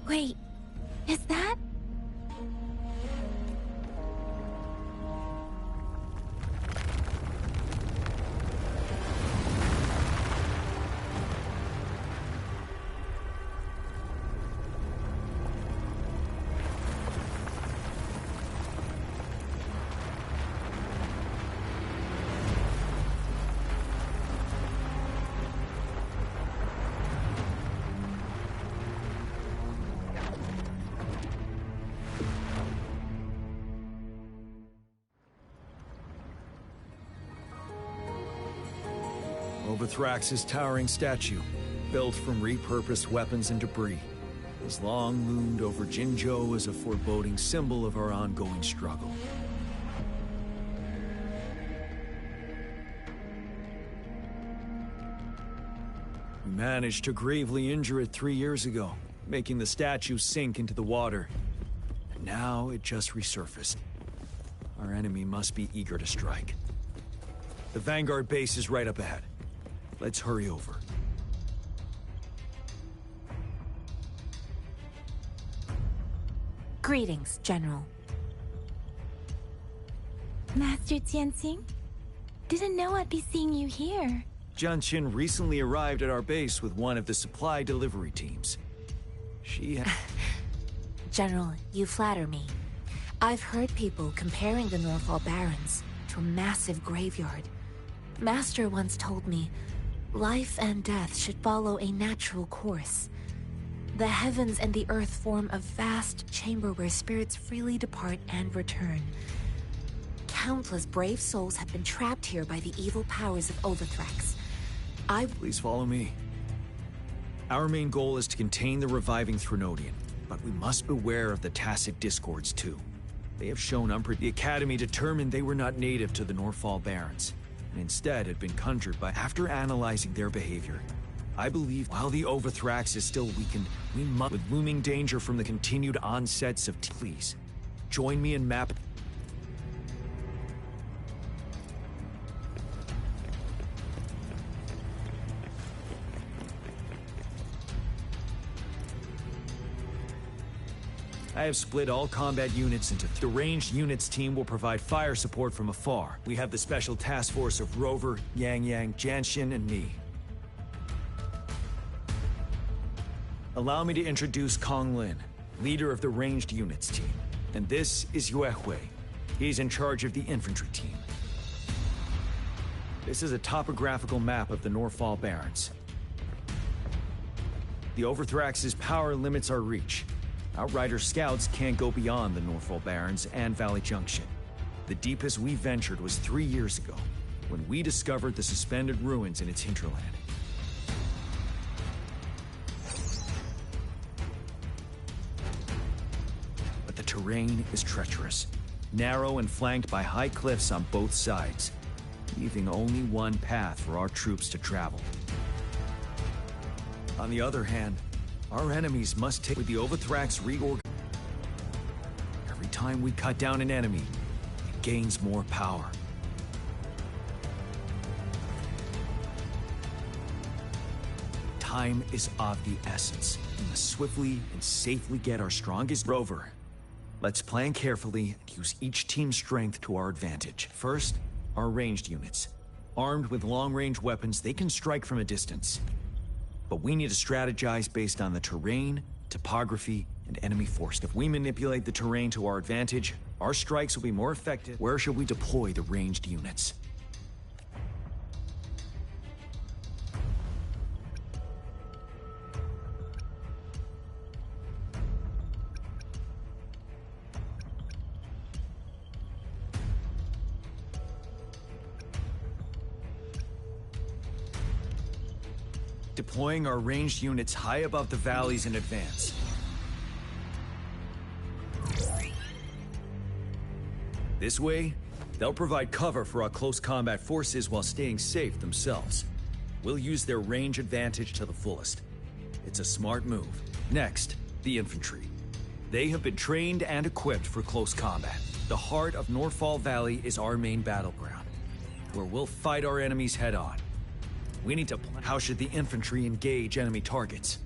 Wait, is that? Overthrax's towering statue, built from repurposed weapons and debris, has long loomed over Jinzhou as a foreboding symbol of our ongoing struggle. We managed to gravely injure it 3 years ago, making the statue sink into the water. And now it just resurfaced. Our enemy must be eager to strike. The Vanguard base is right up ahead. Let's hurry over. Greetings, General. Master Tianxing? Didn't know I'd be seeing you here. Jian Qin recently arrived at our base with one of the supply delivery teams. She General, you flatter me. I've heard people comparing the Norfall Barrens to a massive graveyard. Master once told me, life and death should follow a natural course. The heavens and the earth form a vast chamber where spirits freely depart and return. Countless brave souls have been trapped here by the evil powers of Overthrax. Please follow me. Our main goal is to contain the reviving Threnodian, but we must beware of the tacit discords too. They have shown the Academy determined they were not native to the Norfall Barrens, and instead had been conjured by after analyzing their behavior. I believe while the Overthrax is still weakened, we must, with looming danger from the continued onsets of please, join me in map. I have split all combat units into the ranged units team will provide fire support from afar. We have the special task force of Rover, Yang Yang, Jianxin, and me. Allow me to introduce Kong Lin, leader of the ranged units team. And this is Yue Hui. He's in charge of the infantry team. This is a topographical map of the Norfall Barrens. The Overthrax's power limits our reach. Outrider scouts can't go beyond the Norfall Barrens and Valley Junction. The deepest we ventured was 3 years ago, when we discovered the suspended ruins in its hinterland. But the terrain is treacherous, narrow and flanked by high cliffs on both sides, leaving only one path for our troops to travel. On the other hand, our enemies must take with the Overthrax reorg. Every time we cut down an enemy, it gains more power. Time is of the essence. We must swiftly and safely get our strongest rover. Let's plan carefully and use each team's strength to our advantage. First, our ranged units. Armed with long-range weapons, they can strike from a distance. But we need to strategize based on the terrain, topography, and enemy force. If we manipulate the terrain to our advantage, our strikes will be more effective. Where should we deploy the ranged units? Deploying our ranged units high above the valleys in advance. This way, they'll provide cover for our close combat forces while staying safe themselves. We'll use their range advantage to the fullest. It's a smart move. Next, the infantry. They have been trained and equipped for close combat. The heart of Norfall Valley is our main battleground, where we'll fight our enemies head-on. We need to plan how should the infantry engage enemy targets.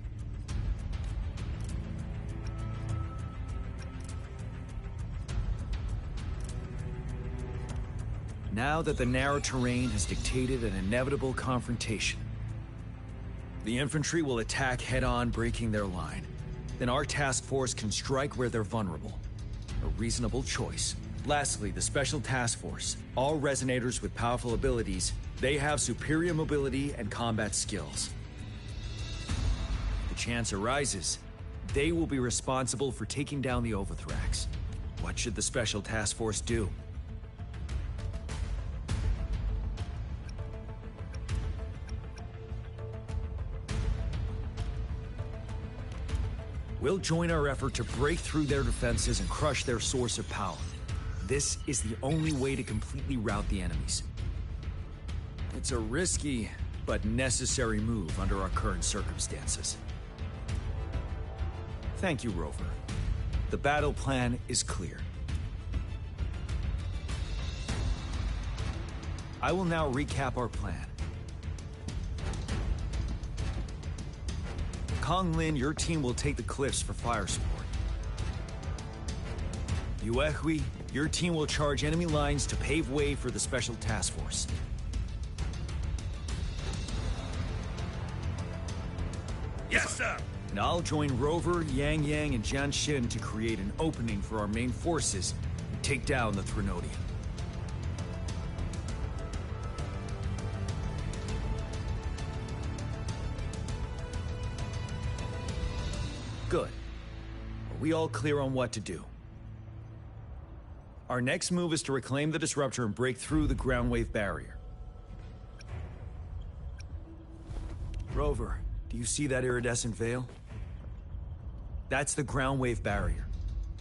Now that the narrow terrain has dictated an inevitable confrontation, the infantry will attack head-on, breaking their line. Then our task force can strike where they're vulnerable. A reasonable choice. Lastly, the Special Task Force. All resonators with powerful abilities, they have superior mobility and combat skills. If the chance arises, they will be responsible for taking down the Overthrax. What should the Special Task Force do? We'll join our effort to break through their defenses and crush their source of power. This is the only way to completely rout the enemies. It's a risky, but necessary move under our current circumstances. Thank you, Rover. The battle plan is clear. I will now recap our plan. Kong Lin, your team will take the cliffs for fire support. Yuehui, your team will charge enemy lines to pave way for the Special Task Force. Yes, sir! And I'll join Rover, Yang Yang, and Jian Xin to create an opening for our main forces and take down the Threnodian. Good. Are we all clear on what to do? Our next move is to reclaim the Disruptor and break through the ground wave barrier. Rover, do you see that iridescent veil? That's the ground wave barrier.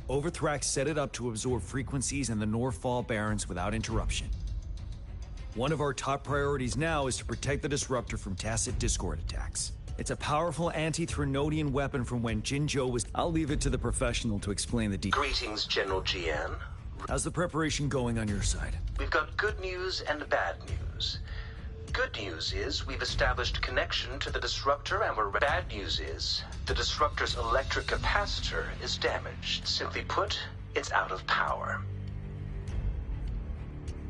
Overthrax set it up to absorb frequencies in the Northfall Barrens without interruption. One of our top priorities now is to protect the Disruptor from tacit Discord attacks. It's a powerful anti-Threnodian weapon from when Jinzhou was... I'll leave it to the professional to explain the details. Greetings, General Jian. How's the preparation going on your side? We've got good news and bad news. Good news is we've established connection to the Disruptor, and bad news is the Disruptor's electric capacitor is damaged. Simply put, it's out of power.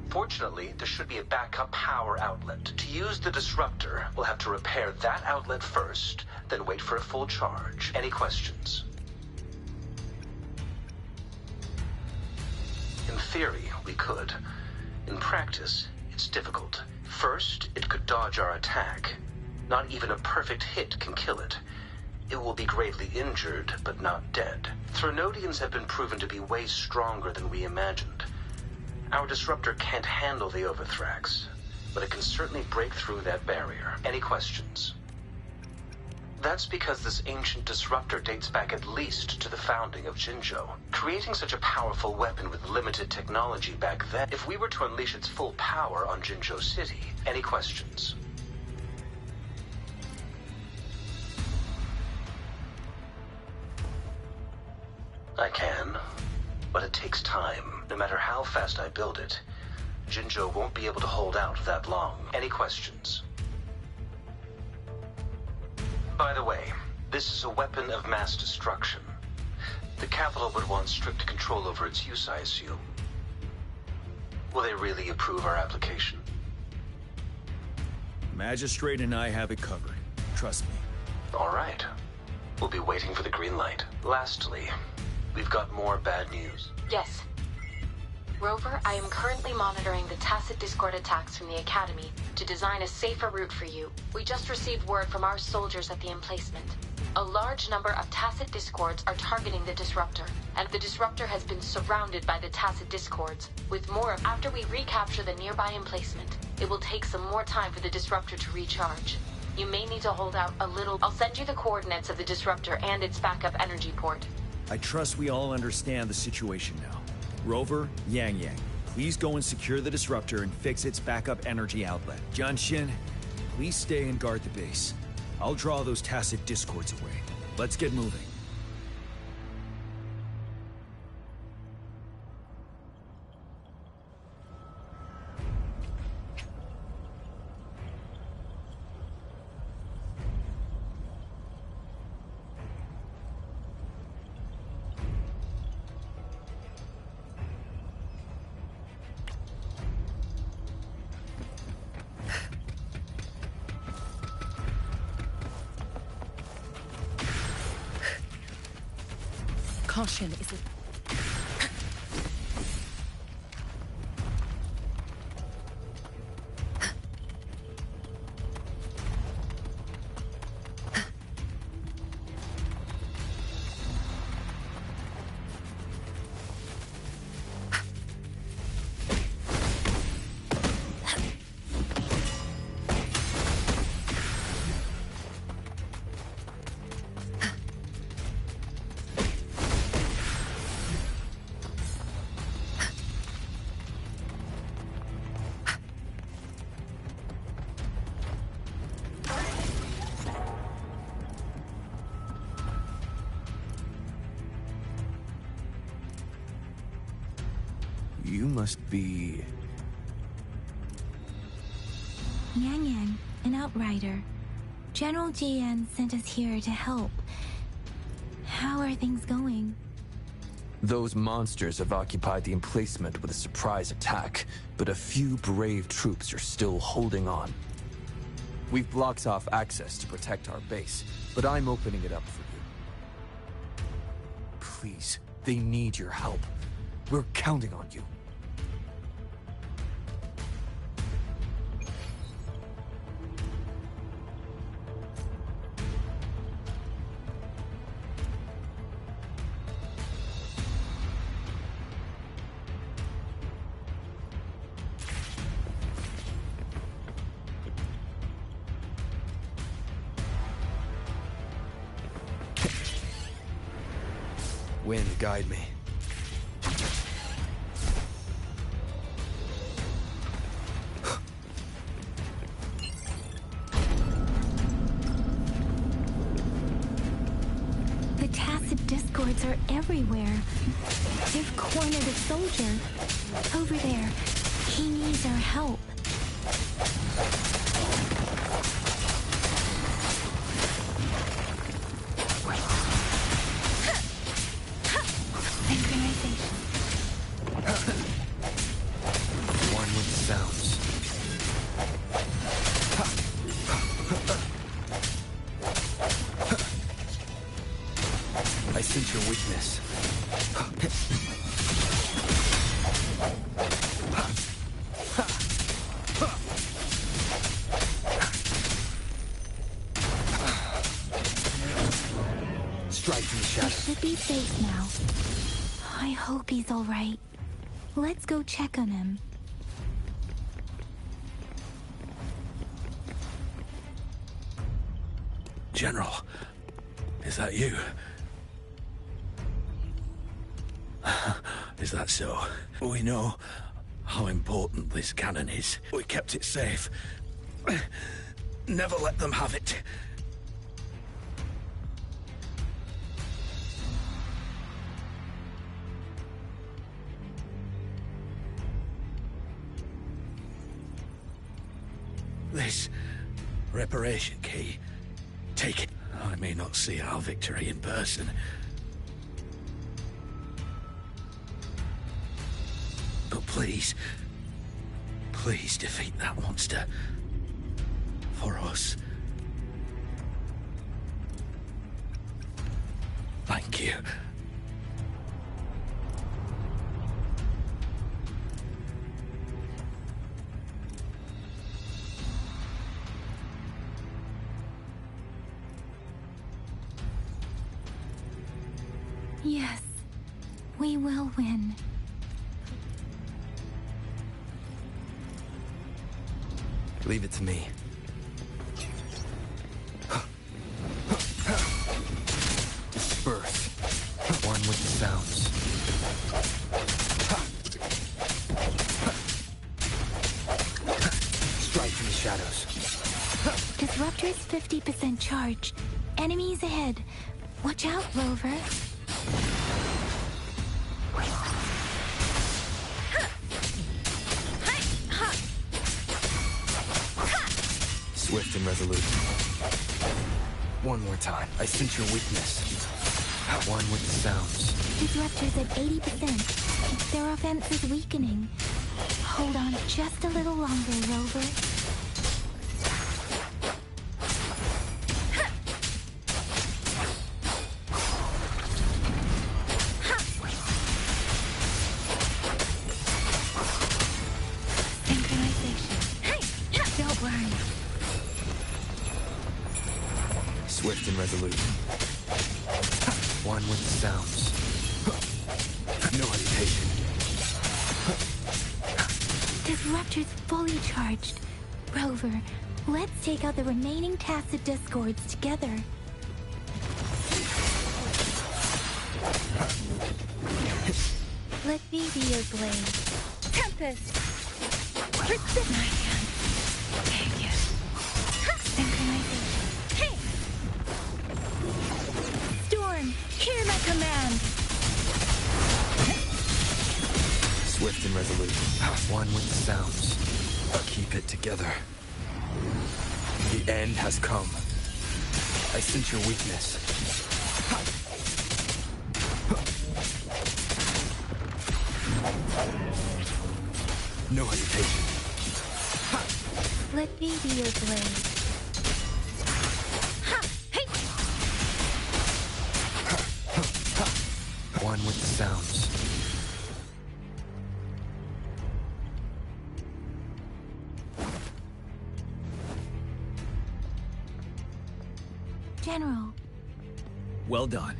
Fortunately, there should be a backup power outlet. To use the Disruptor, we'll have to repair that outlet first, then wait for a full charge. Any questions? In theory, we could. In practice, it's difficult. First, it could dodge our attack. Not even a perfect hit can kill it. It will be gravely injured, but not dead. Threnodians have been proven to be way stronger than we imagined. Our Disruptor can't handle the Overthrax, but it can certainly break through that barrier. Any questions? That's because this ancient Disruptor dates back at least to the founding of Jinzhou. Creating such a powerful weapon with limited technology back then, if we were to unleash its full power on Jinzhou City, any questions? I can, but it takes time. No matter how fast I build it, Jinzhou won't be able to hold out that long. Any questions? By the way, this is a weapon of mass destruction. The capital would want strict control over its use, I assume. Will they really approve our application? Magistrate and I have it covered. Trust me. All right. We'll be waiting for the green light. Lastly, we've got more bad news. Yes. Rover, I am currently monitoring the tacit Discord attacks from the Academy to design a safer route for you. We just received word from our soldiers at the emplacement. A large number of tacit Discords are targeting the Disruptor, and the Disruptor has been surrounded by the tacit Discords, with more after we recapture the nearby emplacement. It will take some more time for the Disruptor to recharge. You may need to hold out a little. I'll send you the coordinates of the Disruptor and its backup energy port. I trust we all understand the situation now. Rover, Yang Yang, please go and secure the Disruptor and fix its backup energy outlet. Jian Xin, please stay and guard the base. I'll draw those tacit Discords away. Let's get moving. Caution is a... You must be... Yang Yang, an outrider. General GN sent us here to help. How are things going? Those monsters have occupied the emplacement with a surprise attack, but a few brave troops are still holding on. We've blocked off access to protect our base, but I'm opening it up for you. Please, they need your help. We're counting on you. Wind, guide me. The tacit discords are everywhere. They've cornered a soldier. Over there. He needs our help. One with sounds. I sense your weakness. Strike from the shadows. He should be safe now. I hope he's all right. Let's go check on him. General, is that you? Is that so? We know how important this cannon is. We kept it safe. Never let them have it. This reparation key, take it. I may not see our victory in person, but please, please defeat that monster. For us. Thank you. Yes, we will win. Leave it to me. Disperse. One with the sounds. Strike from the shadows. Disruptor is 50% charge. Enemies ahead. Watch out, Rover. Swift and resolute. One more time. I sense your weakness. One with the sounds. Disruptor's at 80%. Their offense is weakening. Hold on just a little longer, Rover. and resolute. One with the sounds. No hesitation. Disruptor's fully charged. Rover, let's take out the remaining tacit discords together. Let me be your blade. Tempest! Precision! Thank you. Synchronization. Hey! Storm, hear my command! Swift and resolute. One with the sounds. Keep it together. The end has come. I sense your weakness. No hesitation. Let me be your blade. Ha! Hey! One with the sounds. General. Well done.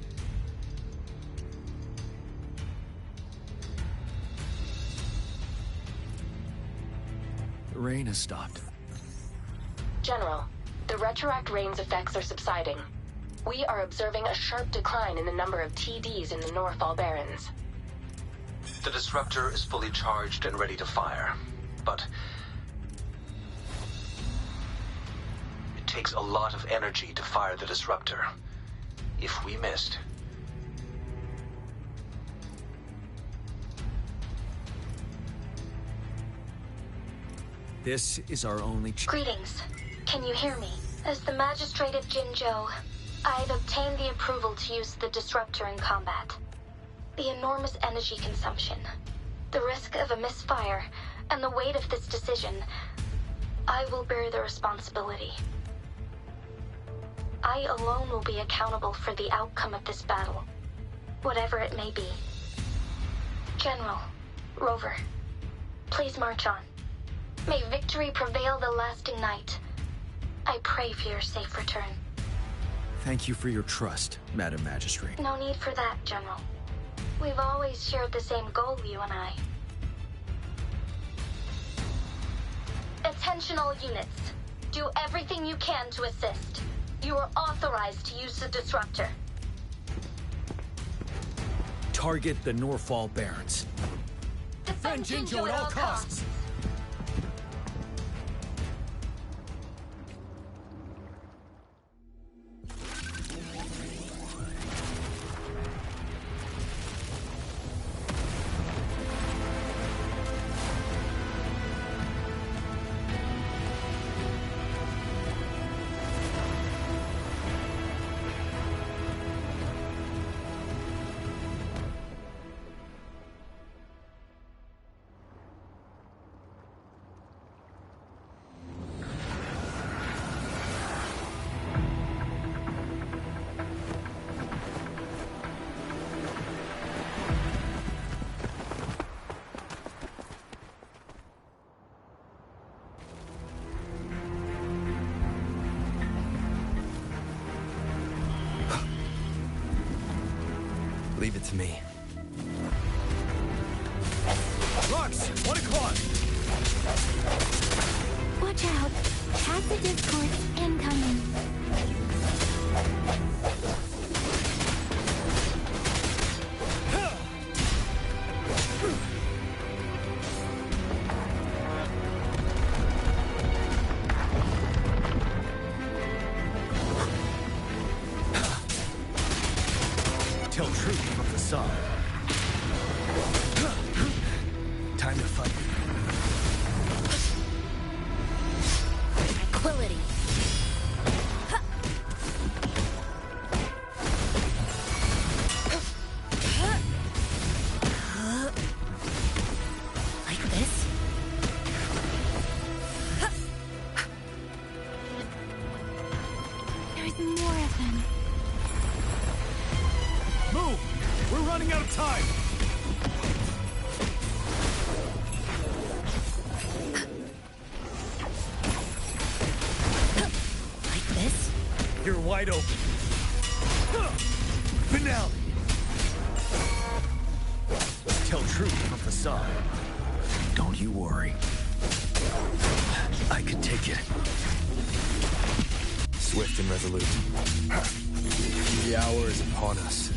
The rain has stopped. General, the retroact rain's effects are subsiding. We are observing a sharp decline in the number of TDs in the Norfall Barrens. The disruptor is fully charged and ready to fire, but it takes a lot of energy to fire the disruptor. If we missed, This is our only Greetings. Can you hear me? As the Magistrate of Jinzhou, I've obtained the approval to use the disruptor in combat. The enormous energy consumption, the risk of a misfire, and the weight of this decision, I will bear the responsibility. I alone will be accountable for the outcome of this battle, whatever it may be. General, Rover, please march on. May victory prevail the lasting night. I pray for your safe return. Thank you for your trust, Madam Magistrate. No need for that, General. We've always shared the same goal, you and I. Attention all units. Do everything you can to assist. You are authorized to use the disruptor. Target the Norfall Barrens. Defend Jinzhou at all costs. Leave it to me. Rocks, 1 o'clock! Watch out! Tacit discord incoming. Tell truth from facade. Time to fight. Tranquility. Like this? There's more of them. Move! We're running out of time! Like this? You're wide open. down! Tell truth from facade. Don't you worry. I can take it. Swift and resolute. The hour is upon us.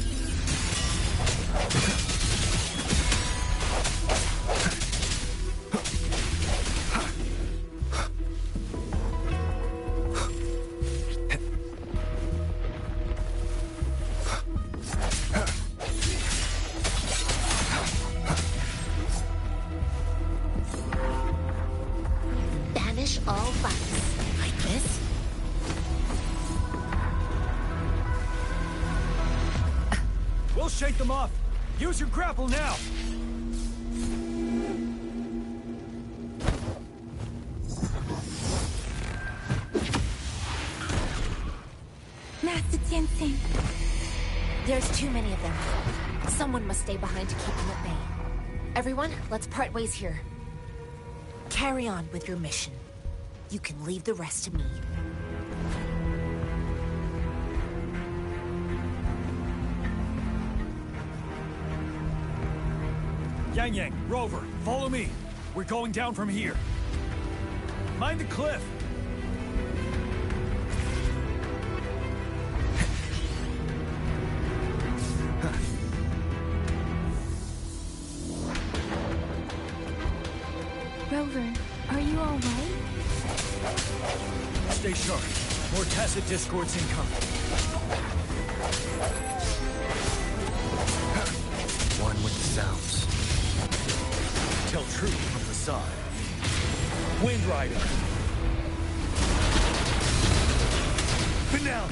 Banish all vice. Like this? We'll shake them off. Use your grapple now. Master Tianxing. There's too many of them. Someone must stay behind to keep them at bay. Everyone, let's part ways here. Carry on with your mission. You can leave the rest to me. Yang Yang, Rover, follow me. We're going down from here. Mind the cliff. Rover, are you all right? Stay sharp. More tacit discords incoming. One with the sounds. Tell truth from the side. Wind Rider. Banal.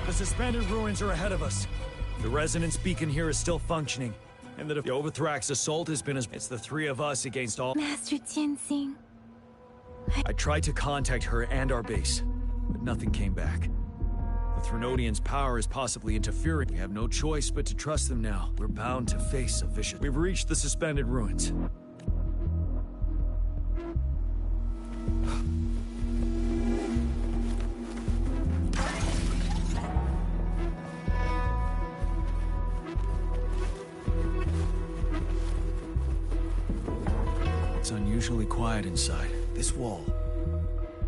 The suspended ruins are ahead of us. The resonance beacon here is still functioning. And that if the Overthrax assault has been it's the three of us against all— Master Tianxing. I tried to contact her and our base, but nothing came back. The Threnodians' power is possibly interfering. We have no choice but to trust them now. We're bound to face a vicious— We've reached the suspended ruins. It's unusually quiet inside. This wall.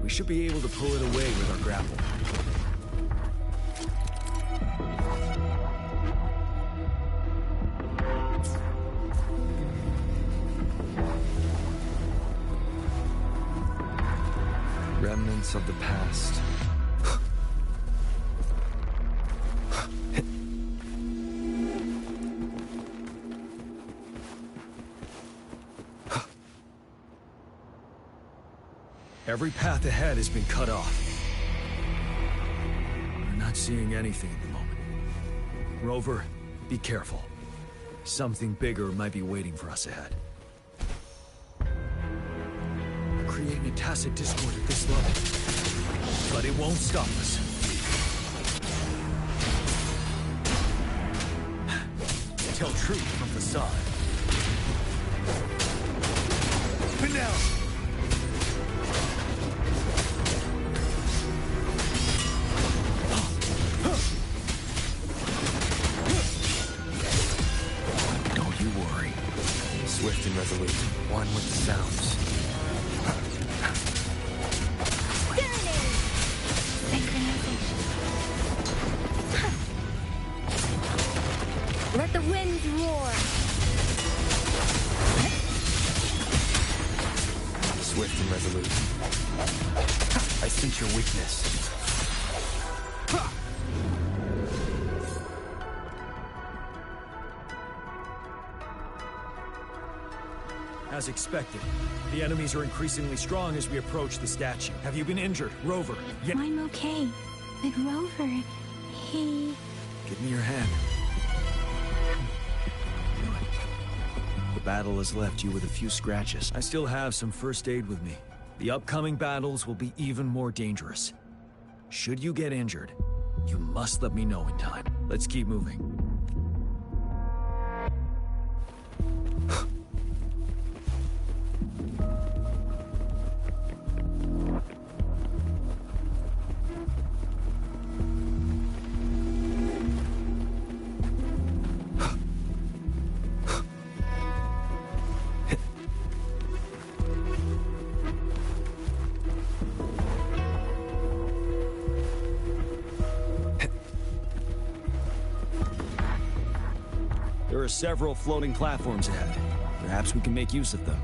We should be able to pull it away with our grapple. Remnants of the past. Every path ahead has been cut off. We're not seeing anything at the moment. Rover, be careful. Something bigger might be waiting for us ahead. We're creating a tacit discord at this level. But it won't stop us. Tell truth from facade. Banal! Swift and resolute. One with the sounds. Let the winds roar. Swift and resolute. I sense your weakness. As expected, the enemies are increasingly strong as we approach the statue. Have you been injured, Rover? I'm okay. But Rover, he... Give me your hand. battle has left you with a few scratches. I still have some first aid with me. The upcoming battles will be even more dangerous. Should you get injured, you must let me know in time. Let's keep moving. There are several floating platforms ahead. Perhaps we can make use of them.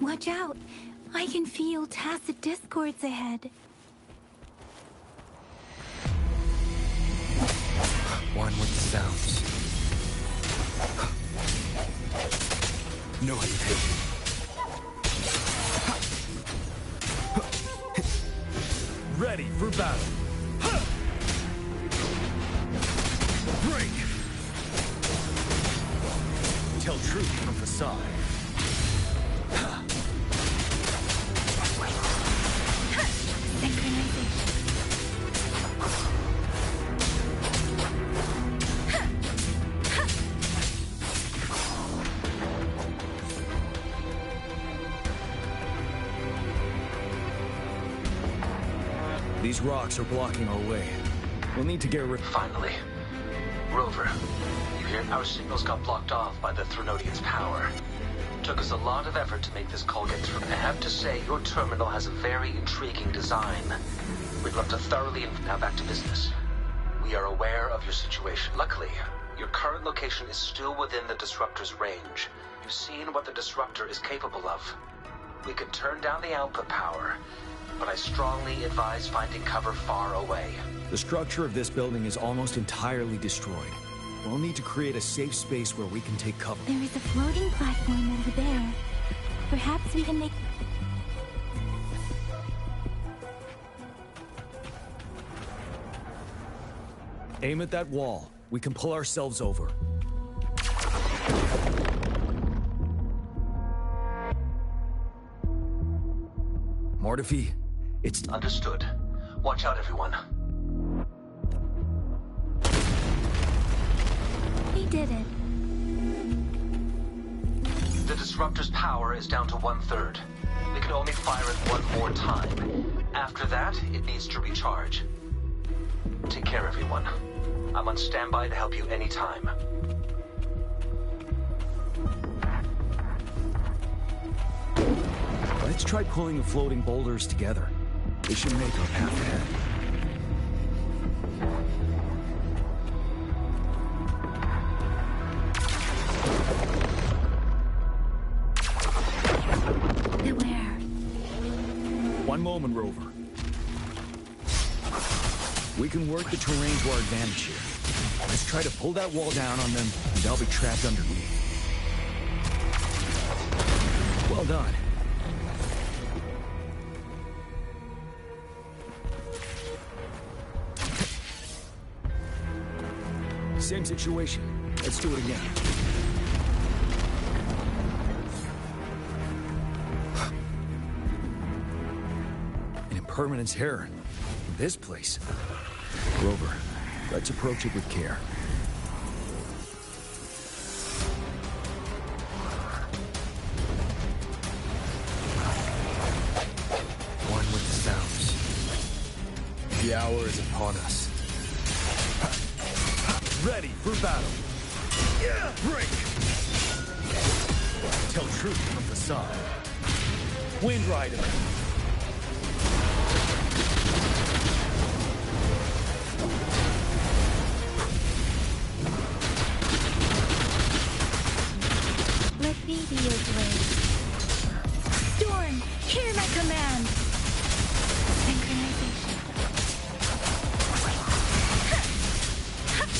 Watch out! I can feel tacit discords ahead. One with the sounds. No hesitation. Ready for battle. Break! Tell truth from facade. These rocks are blocking our way. We'll need to get rid. Finally. Rover, you hear? Our signals got blocked off by the Threnodian's power. Took us a lot of effort to make this call get through. I have to say, your terminal has a very intriguing design. We'd love to thoroughly... Now back to business. We are aware of your situation. Luckily, your current location is still within the Disruptor's range. You've seen what the Disruptor is capable of. We can turn down the output power, but I strongly advise finding cover far away. The structure of this building is almost entirely destroyed. We'll need to create a safe space where we can take cover. There is a floating platform over there. Perhaps we can make... Aim at that wall. We can pull ourselves over. Mortifi, it's... Understood. Watch out, everyone. We did it. The Disruptor's power is down to 1/3. We can only fire it one more time. After that, it needs to recharge. Take care, everyone. I'm on standby to help you anytime. Let's try pulling the floating boulders together. They should make our path ahead. Beware. One moment, Rover. We can work the terrain to our advantage here. Let's try to pull that wall down on them, and they'll be trapped underneath. Well done. Same situation. Let's do it again. An impermanence heron. In this place. Rover, let's approach it with care. One with the sounds. The hour is upon us. Ready for battle. Break! Tell truth from facade. Wind Rider. Let me be your blade. Storm, hear my command. Synchronization.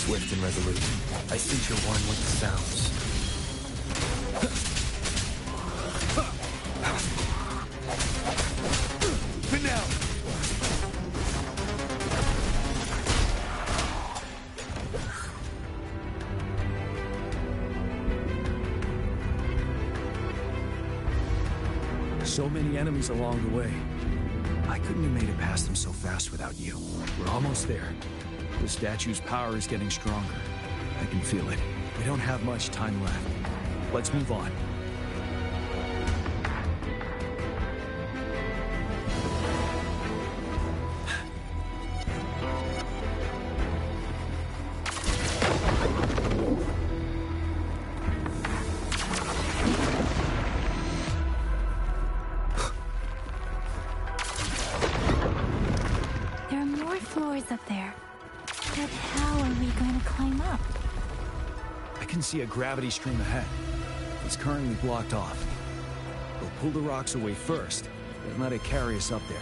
Swift and resolute. I sense you're one with the sounds. So many enemies along the way. I couldn't have made it past them so fast without you. We're almost there. The statue's power is getting stronger. I can feel it. We don't have much time left. Let's move on. There are more floors up there. But how are we going to climb up? I can see a gravity stream ahead. It's currently blocked off. We'll pull the rocks away first, and let it carry us up there.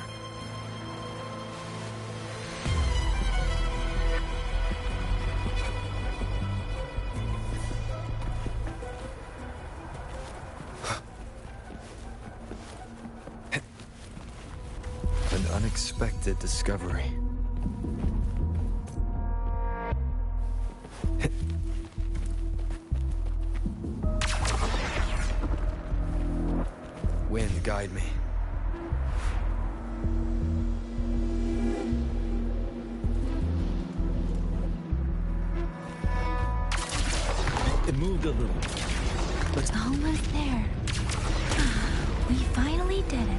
An unexpected discovery. Wind, guide me. It moved a little. Let's... Almost there. We finally did it.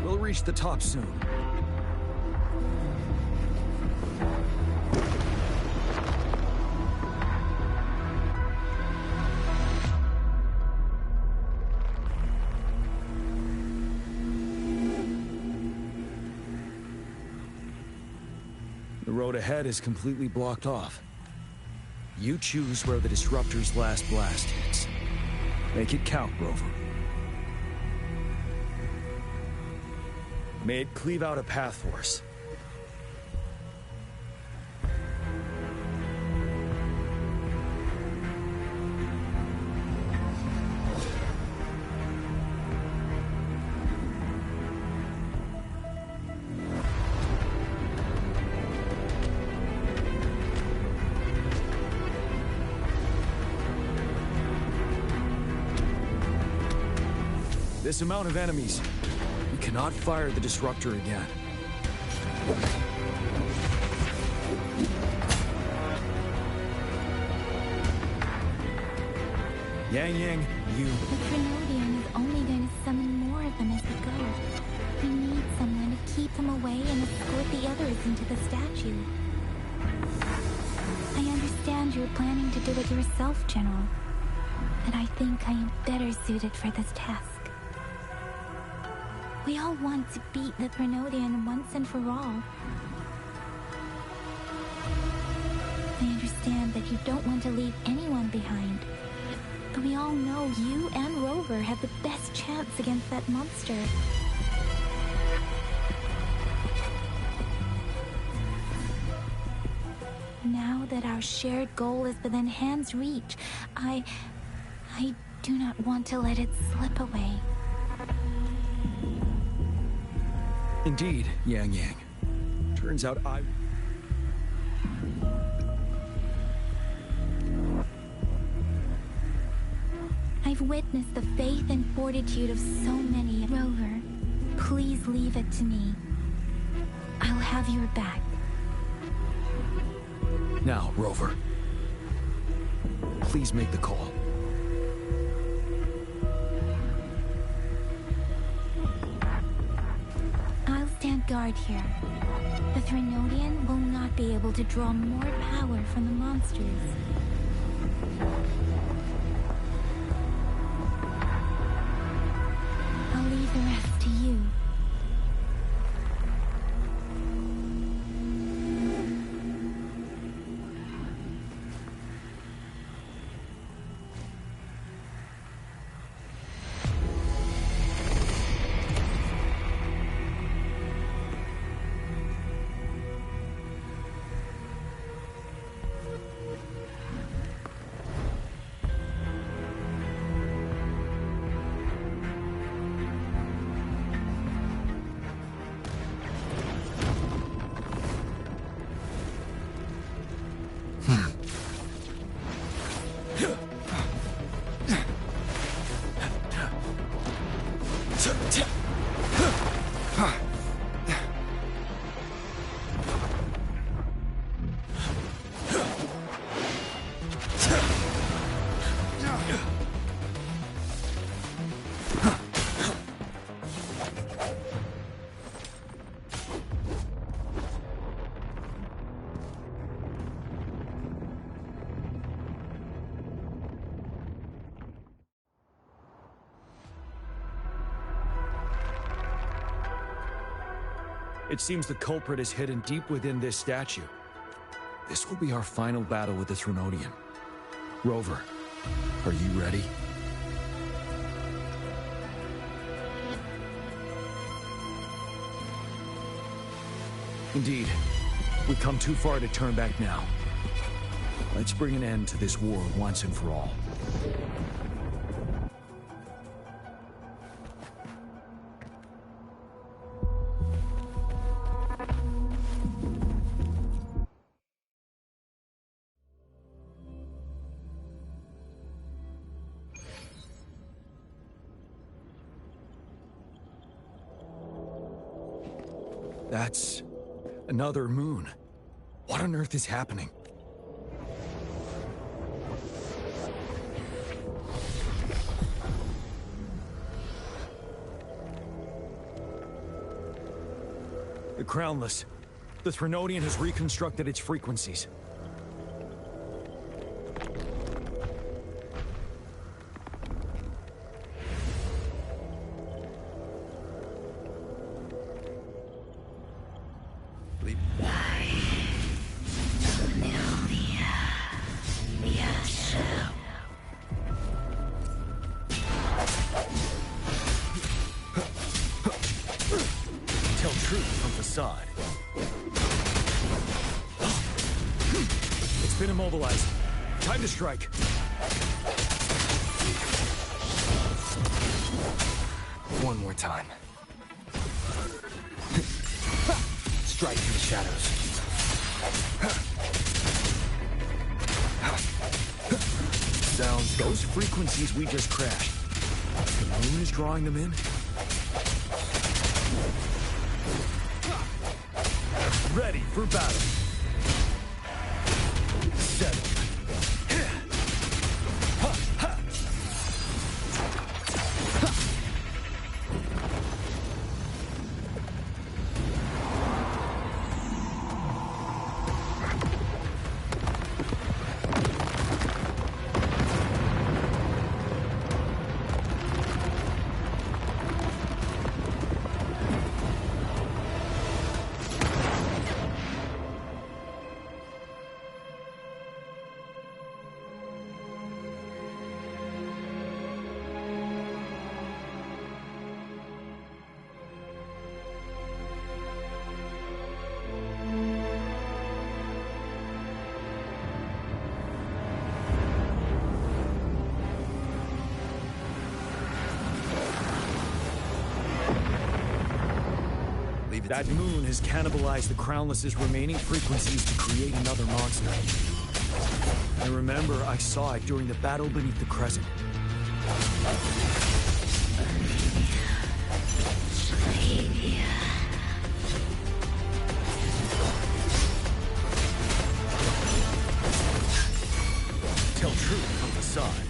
We'll reach the top soon. The road ahead is completely blocked off. You choose where the Disruptor's last blast hits. Make it count, Rover. May it cleave out a path for us. This amount of enemies, we cannot fire the Disruptor again. Yang, you... The Trinodian is only going to summon more of them as we go. We need someone to keep them away and escort the others into the statue. I understand you're planning to do it yourself, General. But I think I am better suited for this task. We all want to beat the Trinodian once and for all. I understand that you don't want to leave anyone behind. But we all know you and Rover have the best chance against that monster. Now that our shared goal is within hand's reach, I do not want to let it slip away. Indeed, Yang. Turns out I've witnessed the faith and fortitude of so many. Rover, please leave it to me. I'll have your back. Now, Rover. Please make the call. I'll stand guard here. The Trinodian will not be able to draw more power from the monsters. I'll leave the rest to you. It seems the culprit is hidden deep within this statue. This will be our final battle with the Threnodian. Rover, are you ready? Indeed, we've come too far to turn back now. Let's bring an end to this war once and for all. That's another moon. What on earth is happening? The Crownless. The Threnodian has reconstructed its frequencies. It's been immobilized. Time to strike. One more time. Strike through the shadows. Sounds. Those frequencies we just crashed. The moon is drawing them in? Ready for battle. Settle. That moon has cannibalized the Crownless's remaining frequencies to create another monster. I remember I saw it during the battle beneath the Crescent. Tell truth from facade.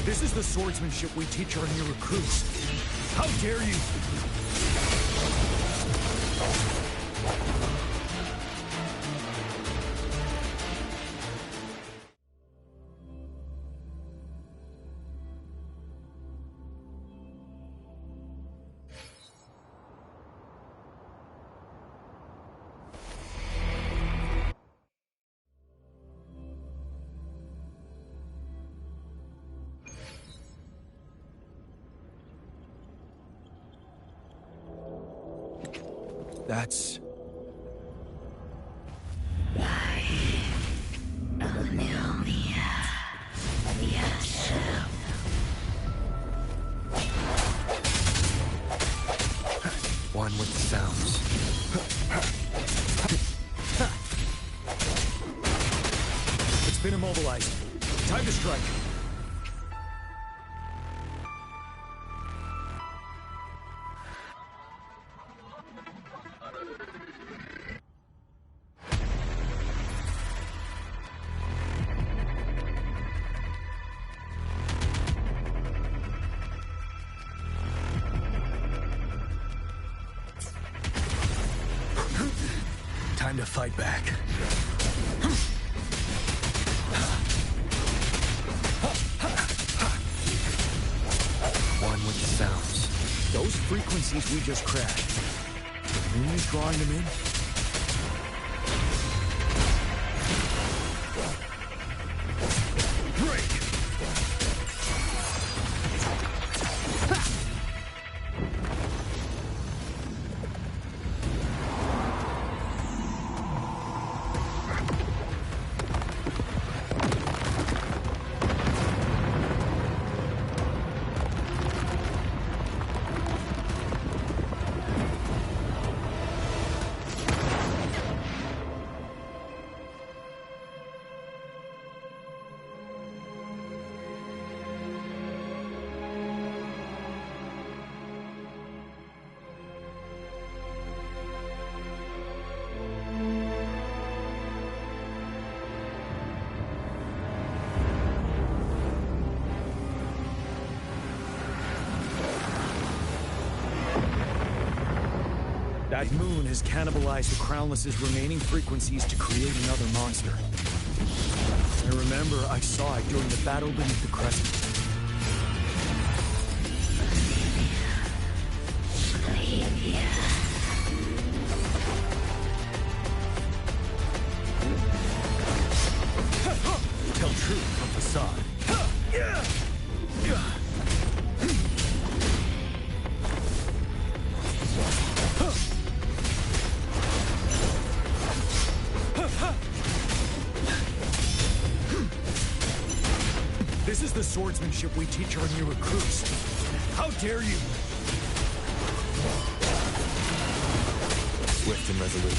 This is the swordsmanship we teach our new recruits. How dare you! That's... One with the sounds. It's been immobilized. Time to strike. Time to fight back. One with the sounds. Those frequencies we just crashed. The moon is drawing them in? That moon has cannibalized the Crownless's remaining frequencies to create another monster. I remember I saw it during the battle beneath the crescent. Tell truth from facade. This is the swordsmanship we teach our new recruits. How dare you! Swift and resolute.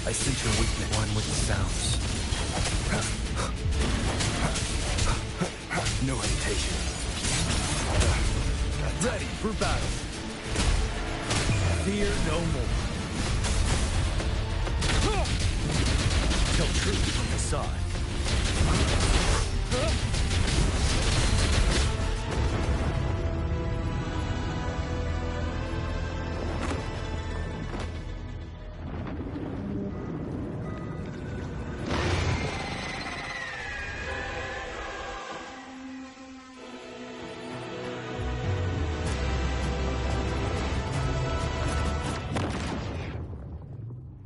I sense your weakness. One with the sounds. No hesitation. Ready for battle. Fear no more. Tell truth from facade.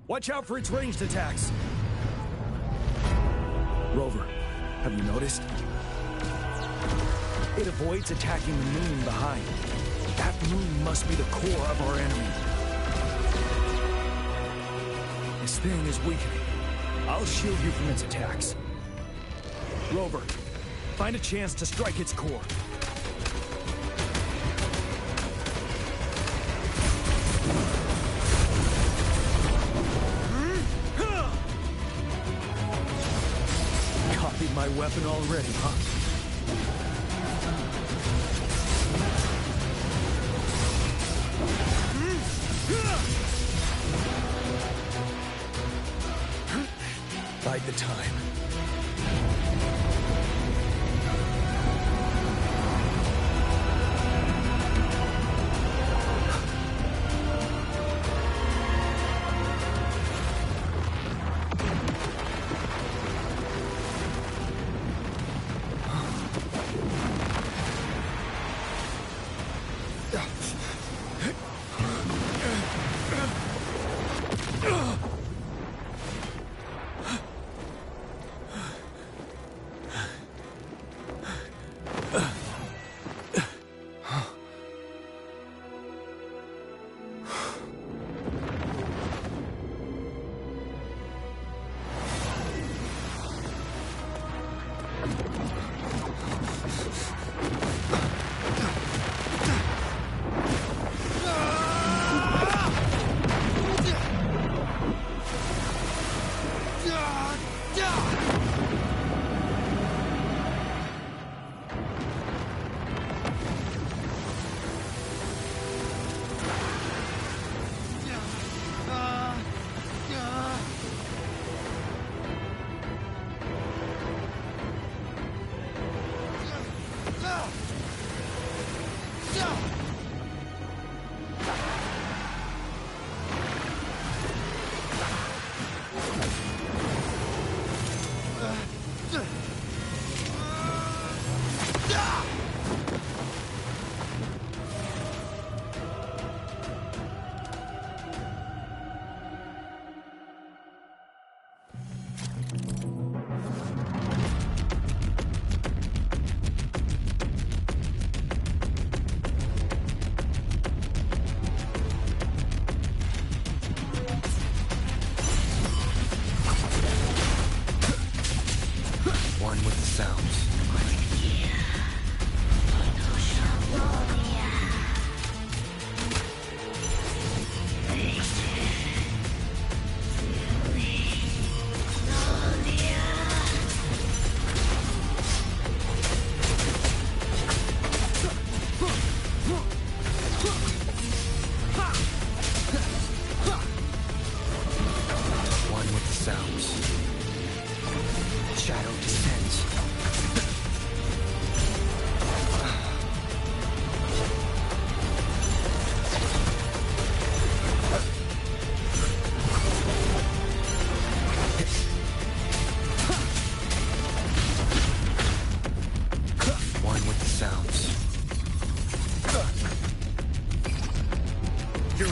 Watch out for its ranged attacks. Rover, have you noticed? It avoids attacking the moon behind. That moon must be the core of our enemy. This thing is weakening. I'll shield you from its attacks. Rover, find a chance to strike its core. My weapon already, huh? Bide the time.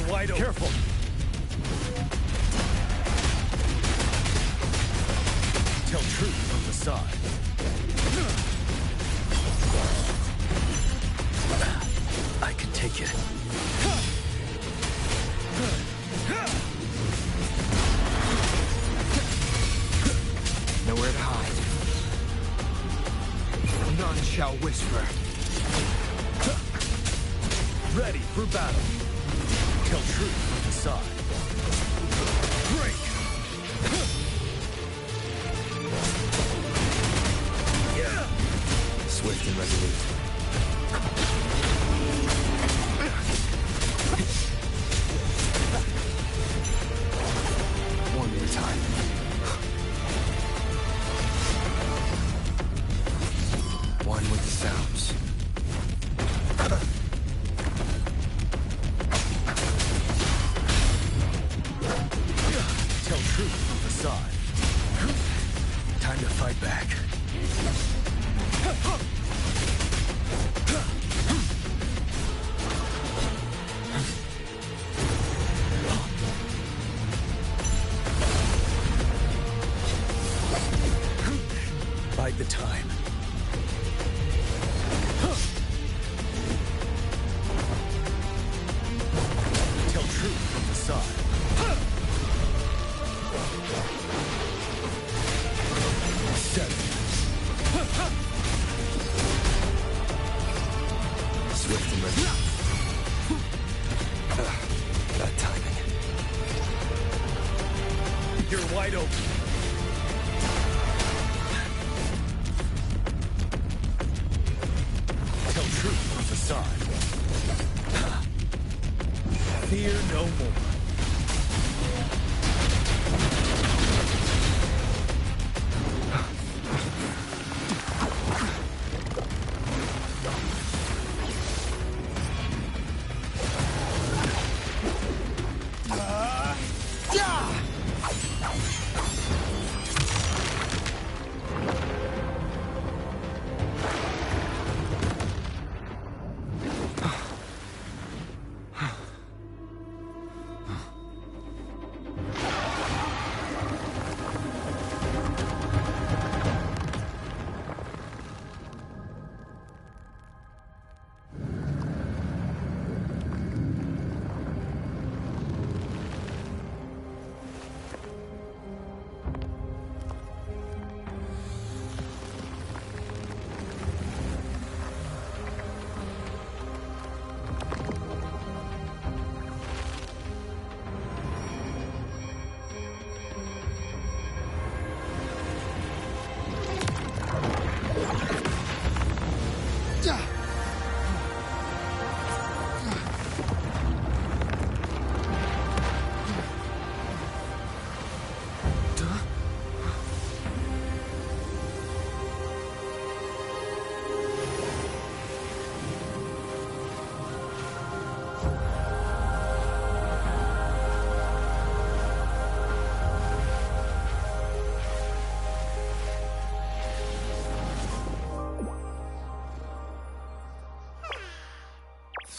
wide open. Careful. Tell truth from the side. I can take it. Nowhere to hide. None shall whisper. Ready for battle. Tell truth from the side. Break! Swift and resolute. One at a time. One with the sounds. Tell truth from the side. Time to fight back. Bide the time. Tell truth from the side. Swift and ready. That timing. You're wide open. Tell truth from the side. Fear no more.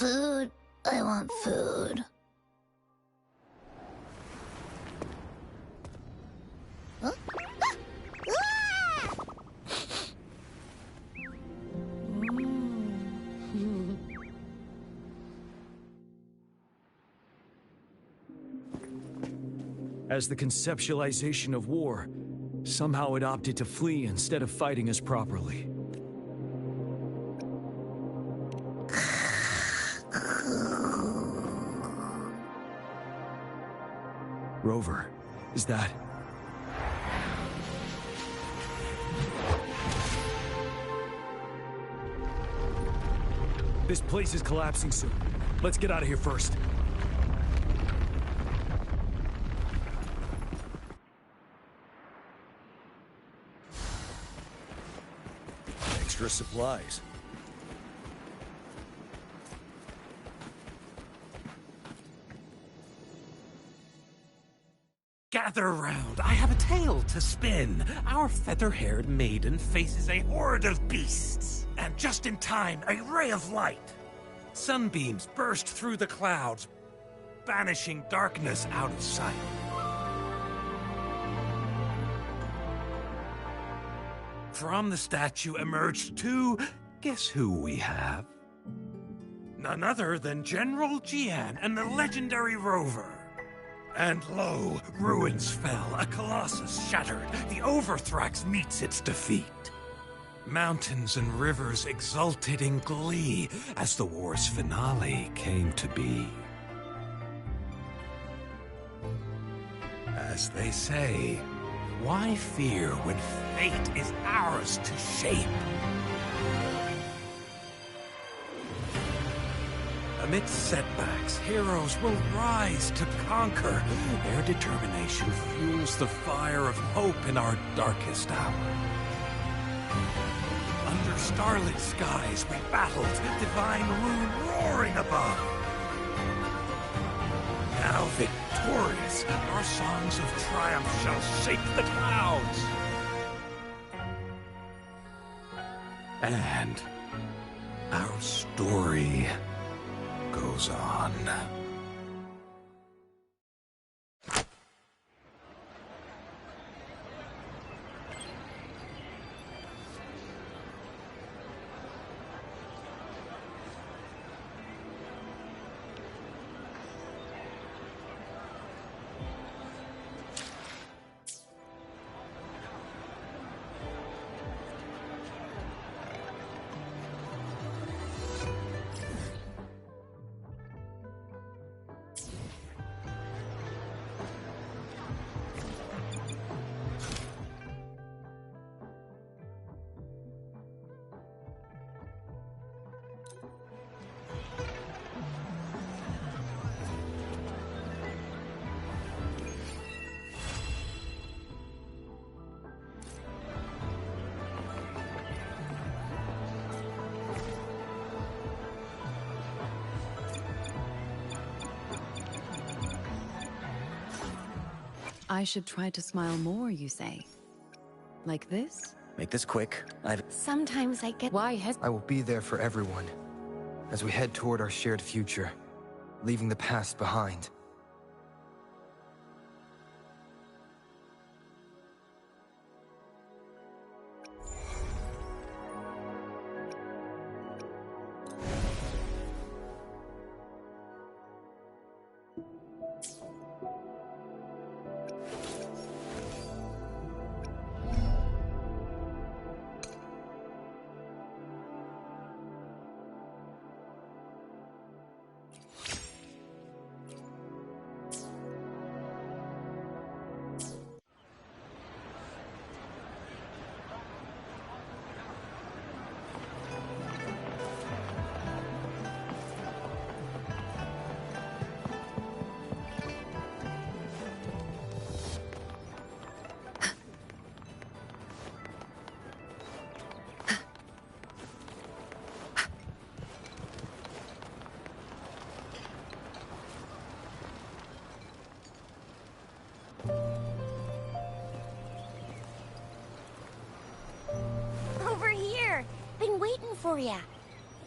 Food. I want food. Huh? As the conceptualization of war, somehow it opted to flee instead of fighting us properly. Rover, is that... This place is collapsing soon. Let's get out of here first. Extra supplies. Gather round, I have a tale to spin. Our feather-haired maiden faces a horde of beasts. And just in time, a ray of light. Sunbeams burst through the clouds, banishing darkness out of sight. From the statue emerged two... Guess who we have? None other than General Jian and the legendary Rover. And lo, ruins fell, a colossus shattered, the Overthrax meets its defeat. Mountains and rivers exulted in glee as the war's finale came to be. As they say, why fear when fate is ours to shape? Amidst setbacks, heroes will rise to conquer. Their determination fuels the fire of hope in our darkest hour. Under starlit skies we battled, divine rune roaring above. Now victorious, our songs of triumph shall shake the clouds. And our story goes on. I should try to smile more, you say? Like this? Make this quick. Sometimes I get... I will be there for everyone as we head toward our shared future, leaving the past behind. Been waiting for ya.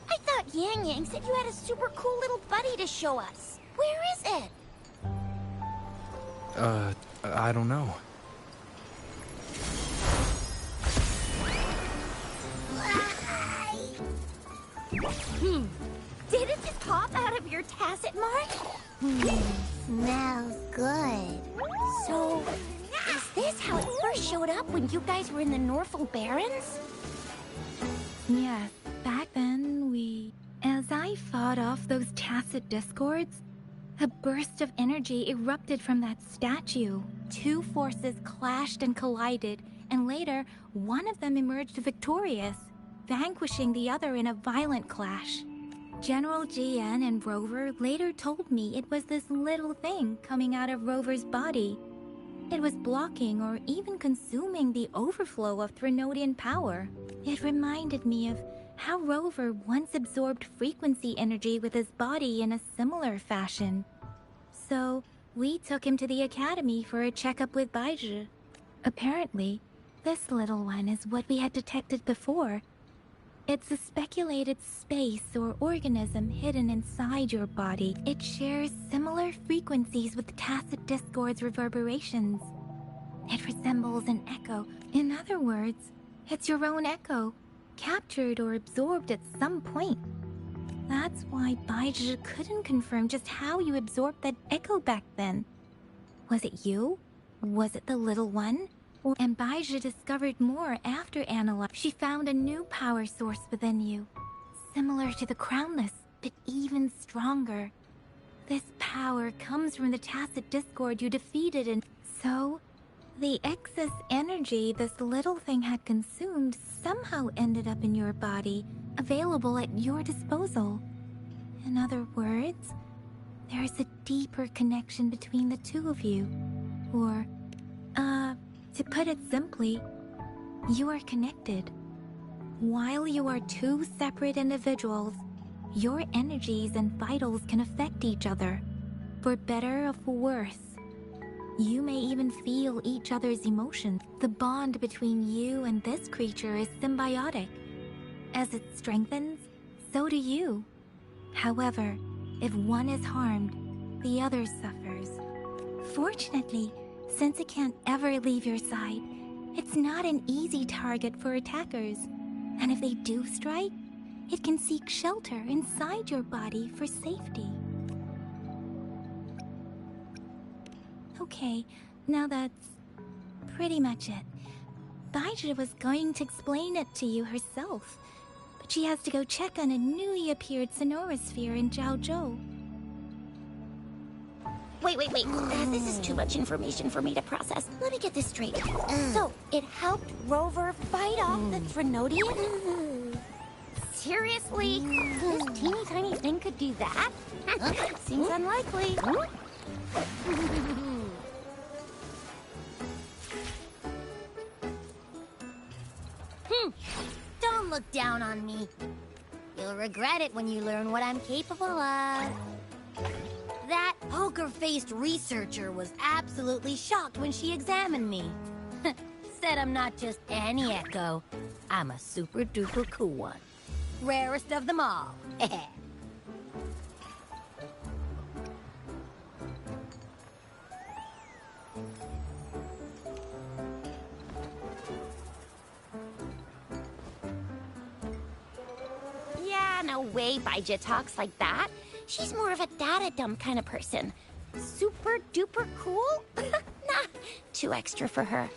I thought Yang Yang said you had a super cool little buddy to show us. Where is it? I don't know. Did it just pop out of your tacit mark? Smells good. So, is this how it first showed up when you guys were in the Norful Barrens? Yes, back then as I fought off those tacit discords, a burst of energy erupted from that statue. Two forces clashed and collided, and later, one of them emerged victorious, vanquishing the other in a violent clash. General Jian and Rover later told me it was this little thing coming out of Rover's body. It was blocking or even consuming the overflow of Threnodian power. It reminded me of how Rover once absorbed frequency energy with his body in a similar fashion. So, we took him to the academy for a checkup with Baizhi. Apparently, this little one is what we had detected before. It's a speculated space or organism hidden inside your body. It shares similar frequencies with Tacit Discord's reverberations. It resembles an echo. In other words, it's your own echo, captured or absorbed at some point. That's why Baizhi couldn't confirm just how you absorbed that echo back then. Was it you? Was it the little one? And Baizhi discovered more after analyzing. She found a new power source within you, similar to the Crownless, but even stronger. This power comes from the Tacit Discord you defeated, and so the excess energy this little thing had consumed somehow ended up in your body, available at your disposal. In other words, there's a deeper connection between the two of you. Or, to put it simply, you are connected. While you are two separate individuals, your energies and vitals can affect each other, for better or for worse. You may even feel each other's emotions. The bond between you and this creature is symbiotic. As it strengthens, so do you. However, if one is harmed, the other suffers. Fortunately, since it can't ever leave your side, it's not an easy target for attackers. And if they do strike, it can seek shelter inside your body for safety. Okay, now that's pretty much it. Baizhi was going to explain it to you herself, but she has to go check on a newly appeared sonorosphere in Jiaozhou. Wait. This is too much information for me to process. Let me get this straight. So, it helped Rover fight off the Trinodian? Seriously? This teeny tiny thing could do that? Seems unlikely. Don't look down on me. You'll regret it when you learn what I'm capable of. That poker-faced researcher was absolutely shocked when she examined me. Said I'm not just any echo. I'm a super-duper cool one. Rarest of them all. Yeah, no way Baizhi talks like that. She's more of a data dump kind of person. Super duper cool? Nah, too extra for her.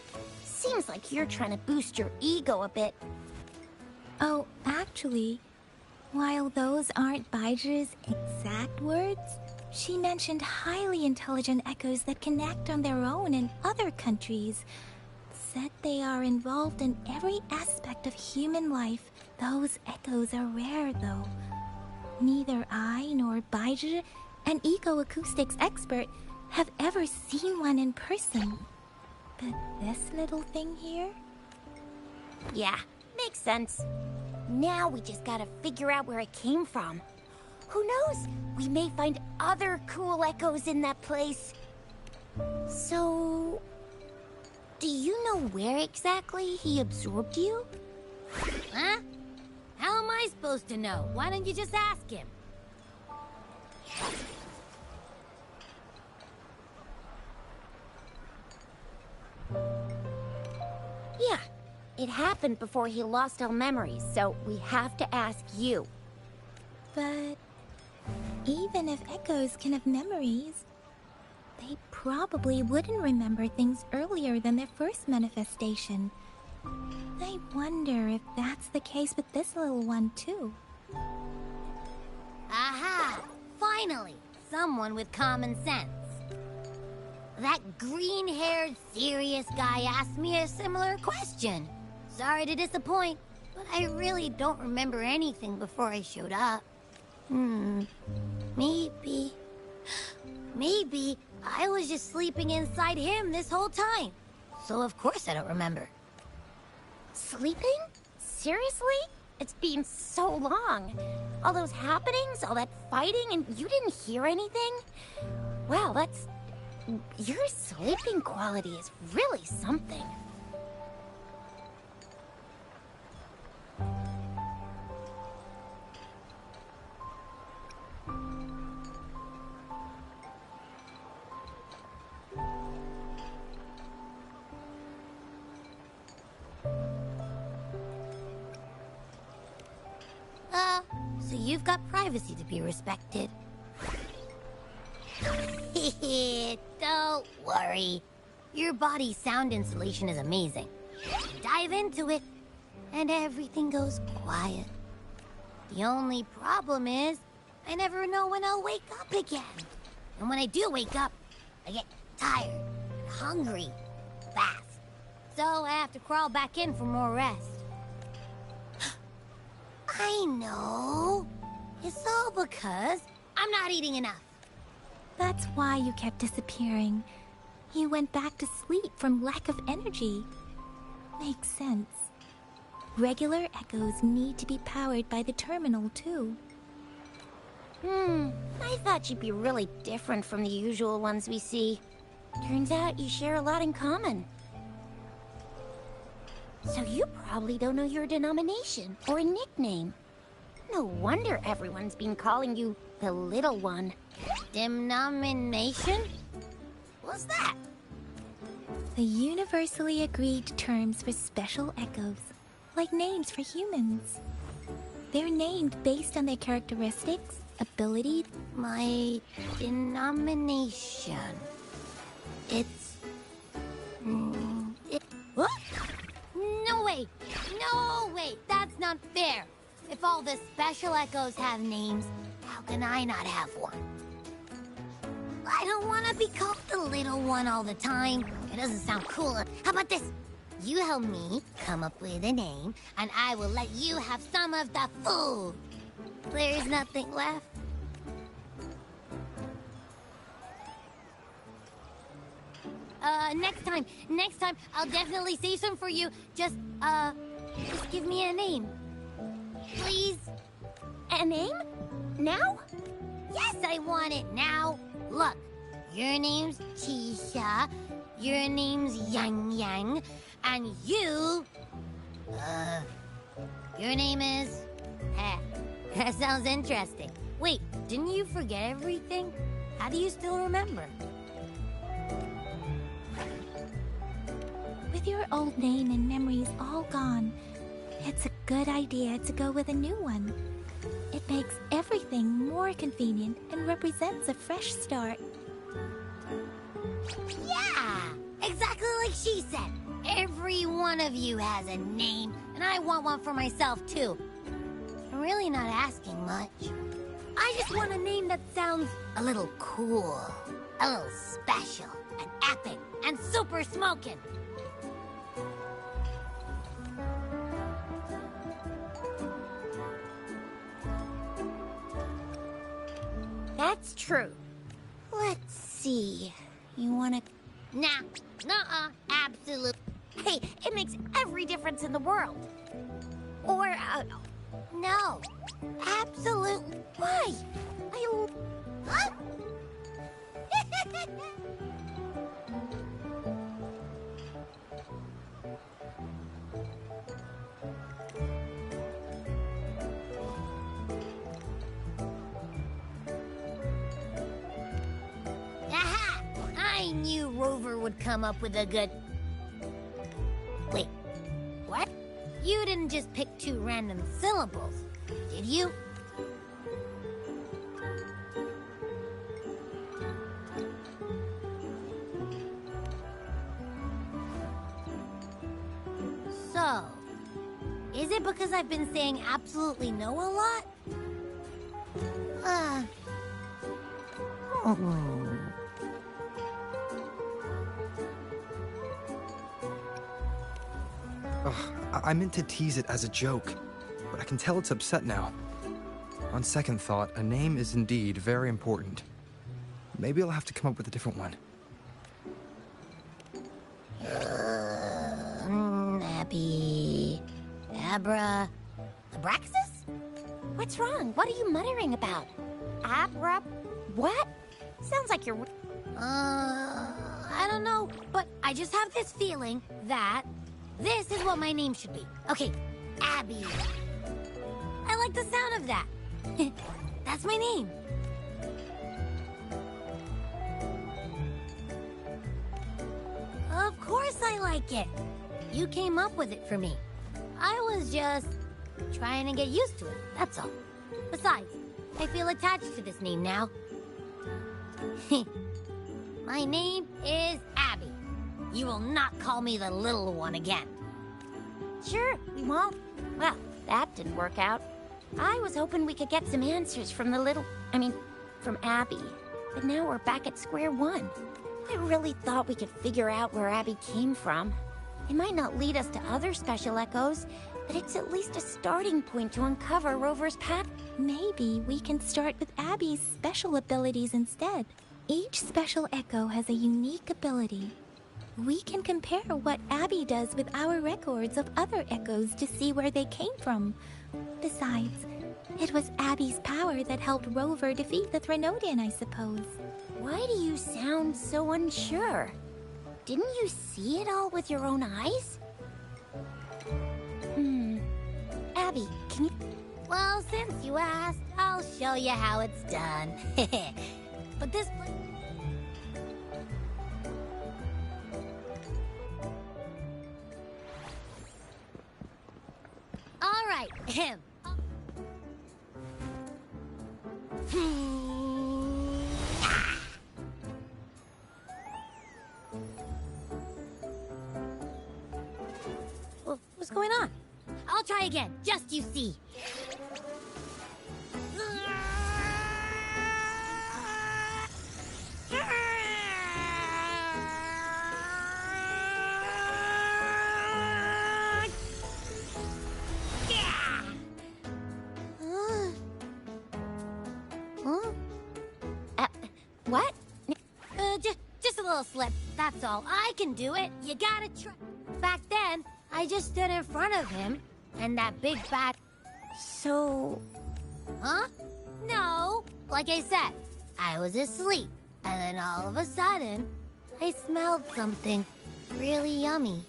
Seems like you're trying to boost your ego a bit. Oh, actually, while those aren't Baizhi's exact words, she mentioned highly intelligent echoes that connect on their own in other countries. Said they are involved in every aspect of human life. Those echoes are rare, though. Neither I nor Baizhi, an eco-acoustics expert, have ever seen one in person. But this little thing here? Yeah, makes sense. Now we just gotta figure out where it came from. Who knows? We may find other cool echoes in that place. So, do you know where exactly he absorbed you? Huh? How am I supposed to know? Why don't you just ask him? Yeah, it happened before he lost all memories, so we have to ask you. But even if echoes can have memories, they probably wouldn't remember things earlier than their first manifestation. I wonder if that's the case with this little one, too. Aha! Finally! Someone with common sense. That green-haired, serious guy asked me a similar question. Sorry to disappoint, but I really don't remember anything before I showed up. Maybe I was just sleeping inside him this whole time. So of course I don't remember. Sleeping? Seriously? It's been so long. All those happenings, all that fighting, and you didn't hear anything? Wow, that's... Your sleeping quality is really something. You've got privacy to be respected. Don't worry. Your body's sound insulation is amazing. Dive into it, and everything goes quiet. The only problem is, I never know when I'll wake up again. And when I do wake up, I get tired, hungry, fast. So I have to crawl back in for more rest. I know. It's all because I'm not eating enough. That's why you kept disappearing. You went back to sleep from lack of energy. Makes sense. Regular echoes need to be powered by the terminal, too. I thought you'd be really different from the usual ones we see. Turns out you share a lot in common. So you probably don't know your denomination or nickname. No wonder everyone's been calling you the Little One. Denomination? What's that? The universally agreed terms for special echoes, like names for humans. They're named based on their characteristics, ability. My denomination. It's... What? No way! No way! That's not fair! If all the special echoes have names, how can I not have one? I don't want to be called the Little One all the time. It doesn't sound cool. How about this? You help me come up with a name, and I will let you have some of the food. There's nothing left. Next time, I'll definitely save some for you. Just give me a name. Please? A name? Now? Yes, I want it now. Look, your name's Tisha, your name's Yang Yang, and you... your name is... that sounds interesting. Wait, didn't you forget everything? How do you still remember? With your old name and memories all gone, it's a good idea to go with a new one. It makes everything more convenient and represents a fresh start. Yeah! Exactly like she said. Every one of you has a name, and I want one for myself, too. I'm really not asking much. I just want a name that sounds a little cool, a little special, and epic, and super smoking. That's true. Let's see. You wanna... Nah. Nuh-uh. Absolute. Hey, it makes every difference in the world. Or, no. Absolute. Why? Huh? Aha! I knew Rover would come up with a good... Wait, what? You didn't just pick 2 random syllables, did you? So, is it because I've been saying absolutely no a lot? I meant to tease it as a joke, but I can tell it's upset now. On second thought, a name is indeed very important. Maybe I'll have to come up with a different one. Abby... Abra... Abraxas? What's wrong? What are you muttering about? Abra... What? Sounds like you're... I don't know, but I just have this feeling that this is what my name should be. Okay, Abby. I like the sound of that. That's my name. Of course I like it. You came up with it for me. I was just trying to get used to it, that's all. Besides, I feel attached to this name now. My name is Abby. You will not call me the little one again. Sure, we won't. Well, that didn't work out. I was hoping we could get some answers from from Abby. But now we're back at square one. I really thought we could figure out where Abby came from. It might not lead us to other special echoes, but it's at least a starting point to uncover Rover's path. Maybe we can start with Abby's special abilities instead. Each special echo has a unique ability. We can compare what Abby does with our records of other echoes to see where they came from. Besides, it was Abby's power that helped Rover defeat the Threnodian, I suppose. Why do you sound so unsure? Didn't you see it all with your own eyes? Abby, can you... Well, since you asked, I'll show you how it's done. But this... All right, him. What's going on? I'll try again, just you see. What? Just a little slip, that's all. I can do it. You gotta try. Back then, I just stood in front of him, and that big fat... So... Huh? No. Like I said, I was asleep, and then all of a sudden, I smelled something really yummy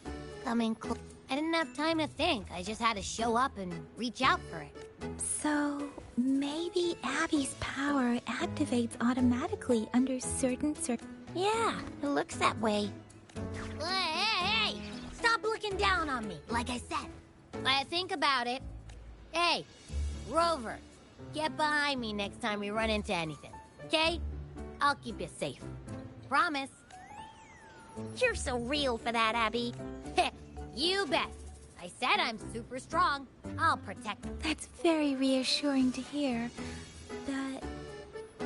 coming close. I didn't have time to think. I just had to show up and reach out for it. So, maybe Abby's power activates automatically under certain Yeah, it looks that way. Hey! Stop looking down on me, like I said. When I think about it... Hey, Rover, get behind me next time we run into anything, okay? I'll keep you safe. Promise. You're so real for that, Abby. You bet. I said I'm super strong. I'll protect you. That's very reassuring to hear. But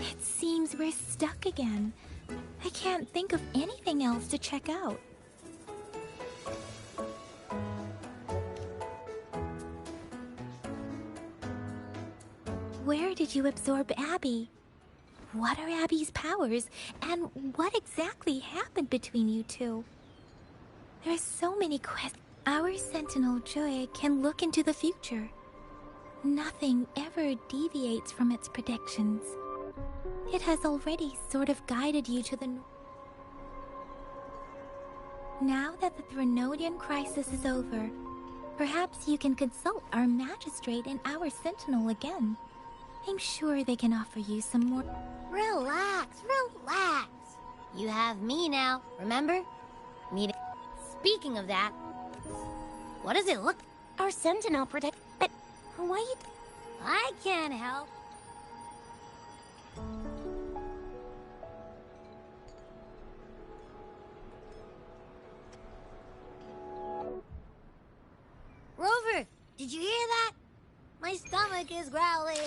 it seems we're stuck again. I can't think of anything else to check out. Where did you absorb Abby? What are Abby's powers, and what exactly happened between you two? There are so many questions. Our Sentinel Joy can look into the future. Nothing ever deviates from its predictions. It has already sort of guided you to the... Now that the Threnodian crisis is over, perhaps you can consult our Magistrate and our Sentinel again. I'm sure they can offer you some more... Relax, relax. You have me now, remember? Speaking of that, what does it look... Our Sentinel protect... But why you... I can't help. Rover, did you hear that? My stomach is growling.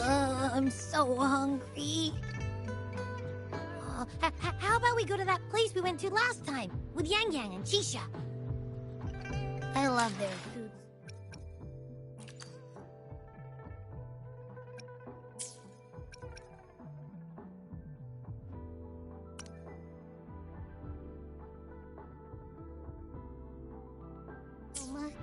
I'm so hungry. How about we go to that place we went to last time with Yang Yang and Chisha? I love their food. So much.